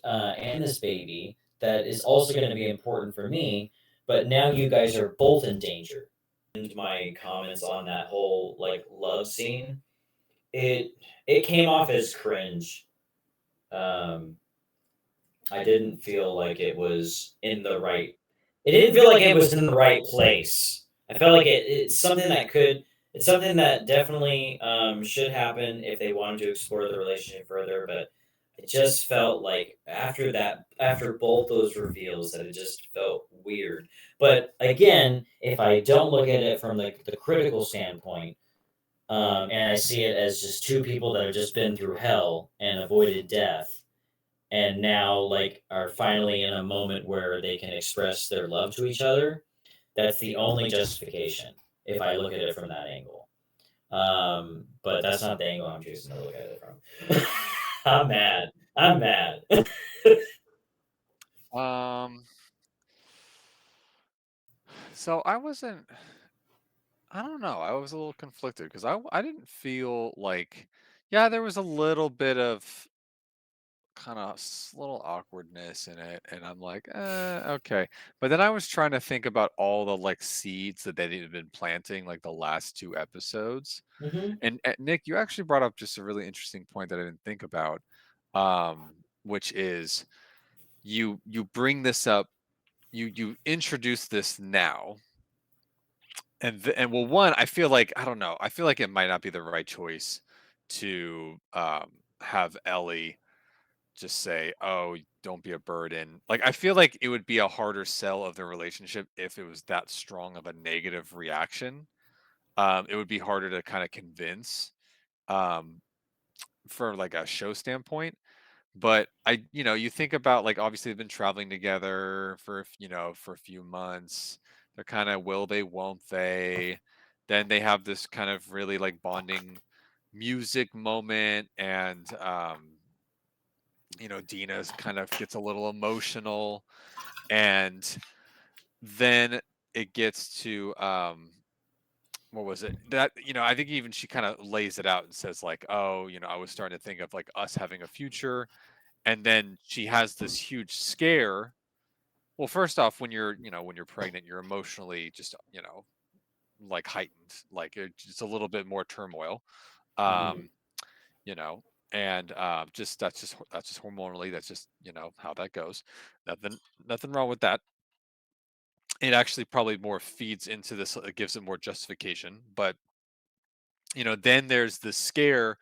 Speaker 1: baby that is also going to be important for me. But now you guys are both in danger. And my comments on that whole like love scene, it it came off as cringe. Um, I didn't feel like it was in the right. It didn't feel like it was in the right place. I felt like it's something that could. It's something that definitely should happen if they wanted to explore the relationship further. But it just felt like after both those reveals, that it just felt weird. But again, if I don't look at it from the critical standpoint, and I see it as just two people that have just been through hell and avoided death and now like are finally in a moment where they can express their love to each other, that's the only justification if I look at it from that angle. But that's not the angle I'm choosing to look at it from. I'm mad.
Speaker 2: Um, so I wasn't. I don't know. I was a little conflicted because I didn't feel like, yeah, there was a little bit of kind of little awkwardness in it, and I'm like, okay. But then I was trying to think about all the like seeds that they had been planting like the last two episodes.
Speaker 1: Hmm.
Speaker 2: And Nick, you actually brought up just a really interesting point that I didn't think about, which is you bring this up, you introduce this now, and well, one, I feel like I don't know, I feel like it might not be the right choice to have Ellie just say, "Oh, don't be a burden." Like, I feel like it would be a harder sell of the relationship if it was that strong of a negative reaction. It would be harder to kind of convince um, for like a show standpoint. But you think about like obviously they've been traveling together for for a few months. They're kind of will they, won't they? Then they have this kind of really like bonding music moment, and Dina's kind of gets a little emotional, and then it gets to what was it that I think even she kind of lays it out and says like, oh, I was starting to think of like us having a future, and then she has this huge scare. Well, first off, when you're pregnant, you're emotionally just like heightened, like it's a little bit more turmoil.
Speaker 1: Hmm.
Speaker 2: um you know and just that's just hormonally, that's just how that goes. Nothing wrong with that. It actually probably more feeds into this, it gives it more justification. But then there's the scare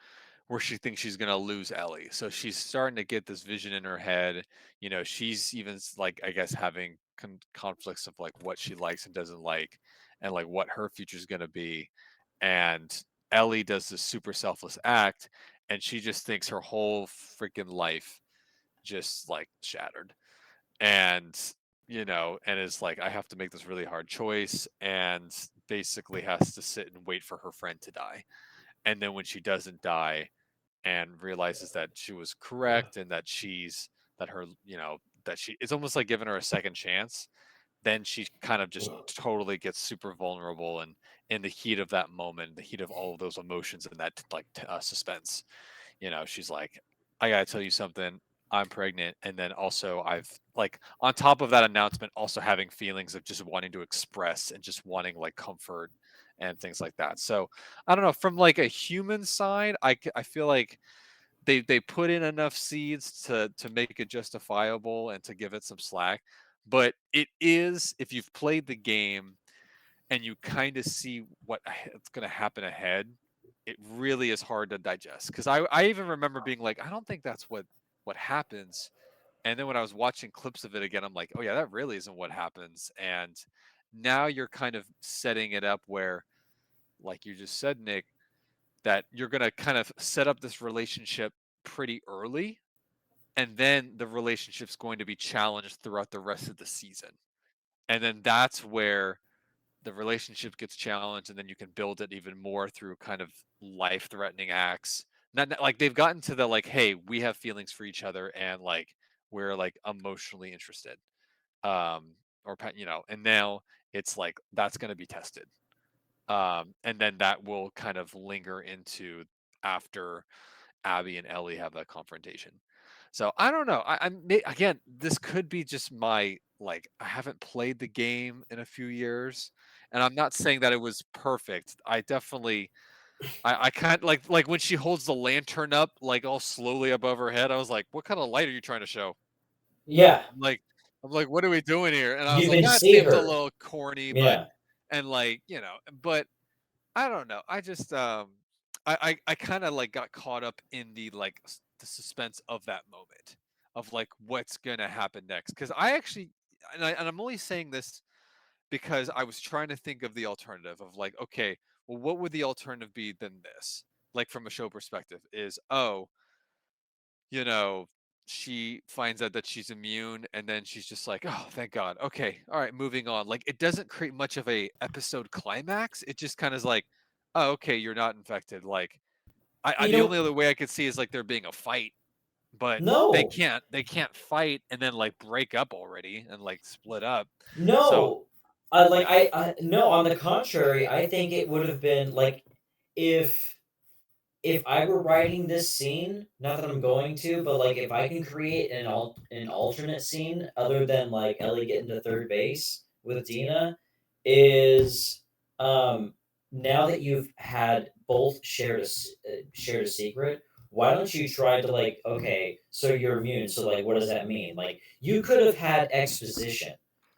Speaker 2: where she thinks she's gonna lose Ellie. So she's starting to get this vision in her head. She's even like, I guess, having conflicts of like what she likes and doesn't like, and like what her future is gonna be. And Ellie does this super selfless act, and she just thinks her whole freaking life just like shattered. And and is like, I have to make this really hard choice, and basically has to sit and wait for her friend to die. And then when she doesn't die and realizes that she was correct, and that she's that her that she it's almost like giving her a second chance, then she kind of just totally gets super vulnerable, and in the heat of that moment, the heat of all of those emotions and that like suspense, she's like, I gotta tell you something, I'm pregnant. And then also, I've like, on top of that announcement, also having feelings of just wanting to express and just wanting like comfort and things like that. So I don't know, from like a human side, I feel like they put in enough seeds to make it justifiable and to give it some slack. But it is, if you've played the game and you kind of see what's going to happen ahead, it really is hard to digest. Because I even remember being like, I don't think that's what happens. And then when I was watching clips of it again, I'm like, oh yeah, that really isn't what happens. And now you're kind of setting it up where, like you just said, Nick, that you're going to kind of set up this relationship pretty early, and then the relationship's going to be challenged throughout the rest of the season. And then that's where the relationship gets challenged, and then you can build it even more through kind of life threatening acts. Like they've gotten to the like, hey, we have feelings for each other, and like we're like emotionally interested. Or and now it's like that's going to be tested. And then that will kind of linger into after Abby and Ellie have that confrontation. So I don't know. Again, this could be just my like I haven't played the game in a few years, and I'm not saying that it was perfect. I definitely I kind like when she holds the lantern up like all slowly above her head. I was like, what kind of light are you trying to show?
Speaker 1: Yeah,
Speaker 2: I'm like I'm like, what are we doing here? And I
Speaker 1: you
Speaker 2: was like,
Speaker 1: can
Speaker 2: that
Speaker 1: see
Speaker 2: seems a
Speaker 1: her.
Speaker 2: little corny, but
Speaker 1: Yeah.
Speaker 2: and like but I don't know. I just I kind of like got caught up in the like the suspense of that moment of like what's gonna happen next. Because I actually and I'm only saying this because I was trying to think of the alternative of like, okay, well, what would the alternative be than this? Like from a show perspective, is you know, she finds out that she's immune and then she's just like, "Oh, thank God. Okay. All right, moving on." Like it doesn't create much of a episode climax. It just kind of is like, "Oh, okay, you're not infected." Like I
Speaker 1: You
Speaker 2: the
Speaker 1: know,
Speaker 2: only other way I could see is like there being a fight, but
Speaker 1: no,
Speaker 2: they can't fight and then like break up already and like split up. So,
Speaker 1: no. No, on the contrary, I think it would have been like if if I were writing this scene, not that I'm going to, but like if I can create an alternate scene other than like Ellie getting to third base with Dina, is um now that you've had both shared a secret, why don't you try to like, okay, so you're immune, so like what does that mean? Like you could have had exposition.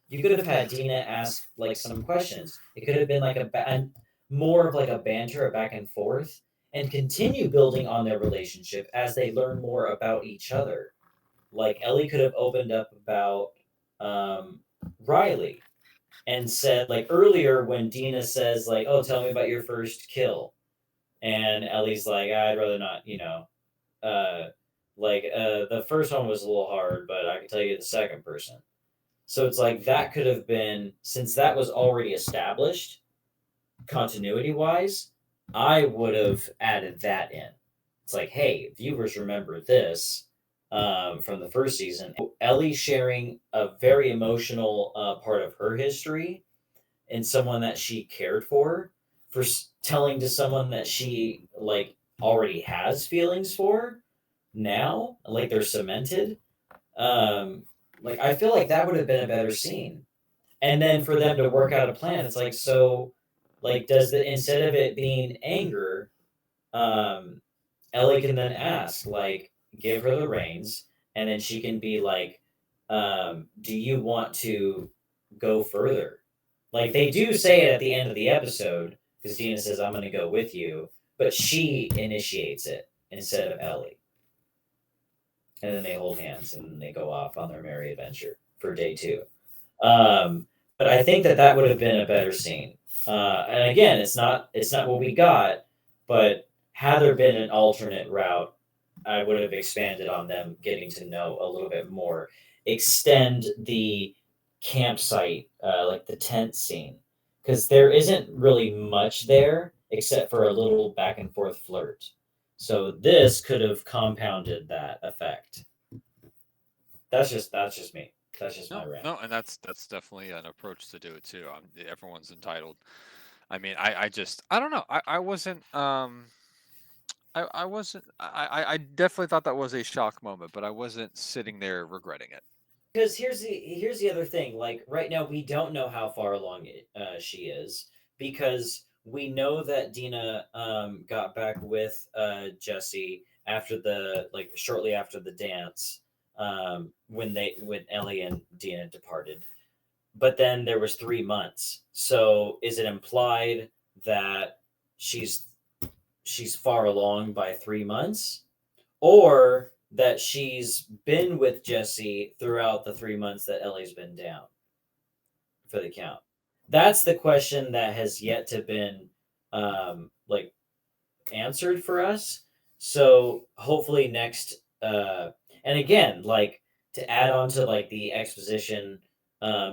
Speaker 1: You could have had Dina ask like some questions. It could have been like more of like a banter, a back and forth, and continue building on their relationship as they learn more about each other. Like Ellie could have opened up about um, Riley and said, like earlier when Dina says, like, "Oh, tell me about your first kill," and Ellie's like, "I'd rather not," the first one was a little hard, but I can tell you the second person. So it's like that could have been, since that was already established continuity wise, I would have added that in. It's like, hey, viewers remember this from the first season. Ellie sharing a very emotional part of her history and someone that she cared for telling to someone that she like already has feelings for now, like they're cemented. Um, like I feel like that would have been a better scene, and then for them to work out a plan, it's like, so like does the instead of it being anger, um Ellie can then ask, like, give her the reins, and then she can be like, do you want to go further? Like they do say it at the end of the episode because Dina says, I'm gonna go with you, but she initiates it instead of Ellie, and then they hold hands and they go off on their merry adventure for day two. Um, but I think that that would have been a better scene. And again, it's not what we got, but had there been an alternate route, I would have expanded on them getting to know a little bit more, extend the campsite, like the tent scene, because there isn't really much there except for a little back and forth flirt. So this could have compounded that effect. That's just me. That's just my
Speaker 2: no,
Speaker 1: rant.
Speaker 2: no, and that's definitely an approach to do it too. Everyone's entitled. I mean, I just I don't know. I wasn't I wasn't I definitely thought that was a shock moment, but I wasn't sitting there regretting it.
Speaker 1: Because here's the other thing. Like right now, we don't know how far along she is because we know that Dina got back with Jesse. after the like shortly after the dance, when Ellie and Dina departed. But then there was 3 months. So is it implied that she's she's far along by 3 months, or that she's been with Jesse throughout the 3 months that Ellie's been down for the count? That's the question that has yet to been like answered for us. So hopefully next and again, like to add on to like the exposition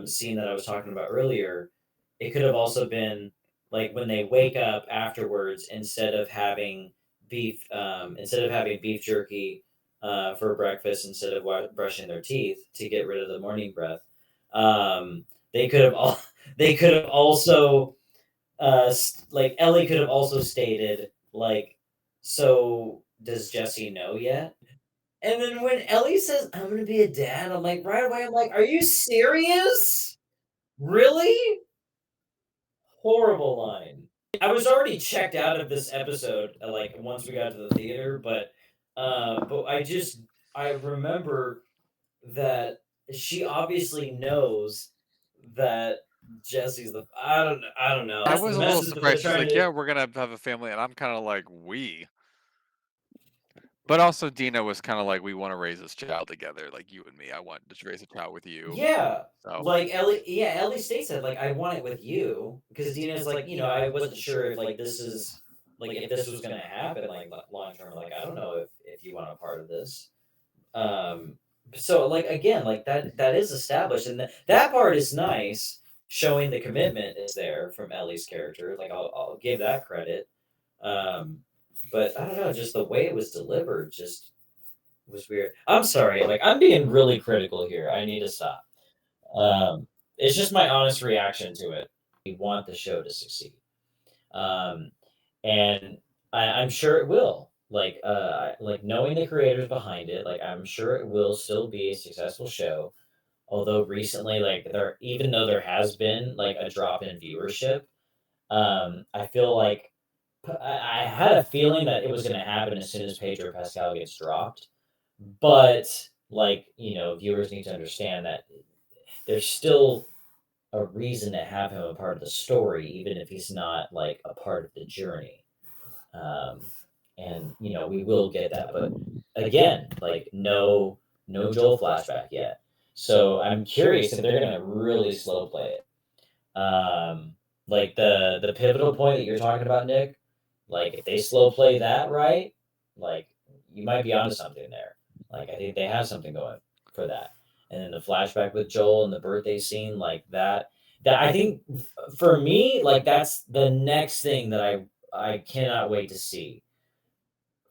Speaker 1: scene that I was talking about earlier, it could have also been like when they wake up afterwards, instead of having beef jerky for breakfast, instead of brushing their teeth to get rid of the morning breath, they could have all they could have also like Ellie could have also stated like, "So does Jesse know yet?" And then when Ellie says, "I'm gonna be a dad," I'm like, right away, I'm like, "Are you serious? Really?" Horrible line. I was already checked out of this episode, like once we got to the theater, but I remember that she obviously knows that Jesse's the I don't know.
Speaker 2: I
Speaker 1: That's the
Speaker 2: was a little
Speaker 1: message that they're
Speaker 2: surprised. She's
Speaker 1: trying
Speaker 2: like,
Speaker 1: to.
Speaker 2: "Yeah, we're gonna have a family," and I'm kind of like, "We." But also, Dina was kind of like, "We want to raise this child together, like you and me. I want to raise a child with you."
Speaker 1: Yeah.
Speaker 2: So
Speaker 1: Ellie states that, like, I want it with you. Because Dina's like, I wasn't sure if like this is like if this was gonna happen like long term. Like, I don't know if you want a part of this. Um so like again, like that is established, and that part is nice, showing the commitment is there from Ellie's character. Like I'll give that credit. Um but I don't know, just the way it was delivered just was weird. I'm sorry, like I'm being really critical here. I need to stop. It's just my honest reaction to it. We want the show to succeed, um, and I'm sure it will. Like knowing the creators behind it, like I'm sure it will still be a successful show. Although recently, like even though there has been like a drop in viewership, I feel like I had a feeling that it was going to happen as soon as Pedro Pascal gets dropped. But like viewers need to understand that there's still a reason to have him a part of the story, even if he's not like a part of the journey. Um, and we will get that, but again, like no Joel flashback yet. So I'm curious if they're gonna really slow play it. Like the pivotal point that you're talking about, Nick. Like if they slow play that right, like you might be onto something there. Like I think they have something going for that. And then the flashback with Joel and the birthday scene, like that I think for me, like that's the next thing that I cannot wait to see.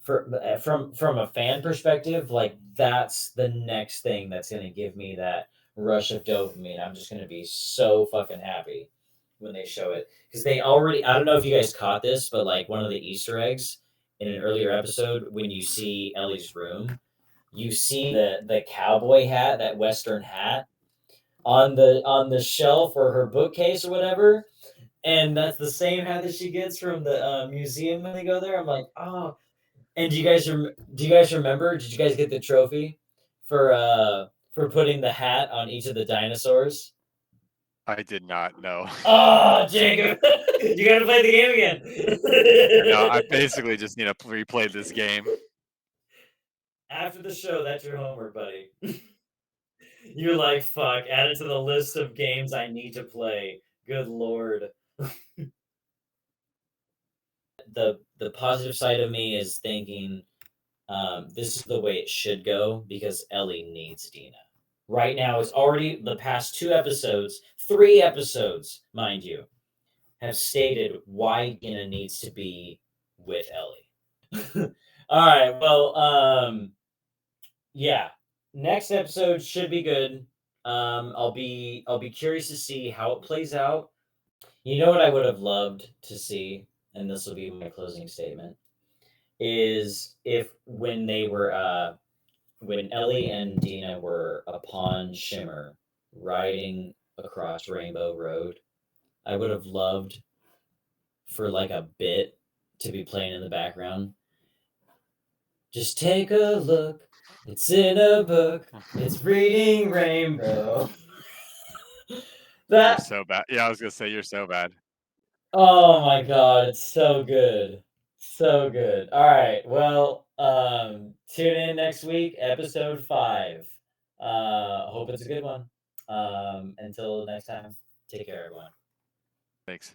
Speaker 1: From a fan perspective, like that's the next thing that's gonna give me that rush of dopamine. I'm just gonna be so fucking happy when they show it, because they already. I don't know if you guys caught this, but like one of the Easter eggs in an earlier episode, when you see Ellie's room, you see the cowboy hat, that Western hat, on the shelf or her bookcase or whatever, and that's the same hat that she gets from the museum when they go there. I'm like, oh, and do you guys remember? Did you guys get the trophy for putting the hat on each of the dinosaurs?
Speaker 2: I did not know.
Speaker 1: Oh, Jacob, you got to play the game
Speaker 2: No, I
Speaker 1: again.
Speaker 2: basically just need to replay this game.
Speaker 1: After the show, that's your homework, buddy. You're like, fuck, add it to the list of games I need to play. Good lord. The positive side of me is thinking this is the way it should go because Ellie needs Dina. Right now, it's already the past 2 episodes, 3 episodes, mind you, have stated why Dina needs to be with Ellie. All right, well, yeah, next episode should be good. I'll be curious to see how it plays out. You know what I would have loved to see, and this will be my closing statement, is if when Ellie and Dina were upon Shimmer riding across Rainbow Road, I would have loved for like a bit to be playing in the background. Just take a look. It's in a book. It's reading Rainbow.
Speaker 2: You're
Speaker 1: That
Speaker 2: so bad. Yeah, I was gonna say you're so bad.
Speaker 1: Oh my god, it's so good. So good. Alright, well, tune in next week, episode 5. Hope it's a good one. Until next time, take care, everyone.
Speaker 2: Thanks.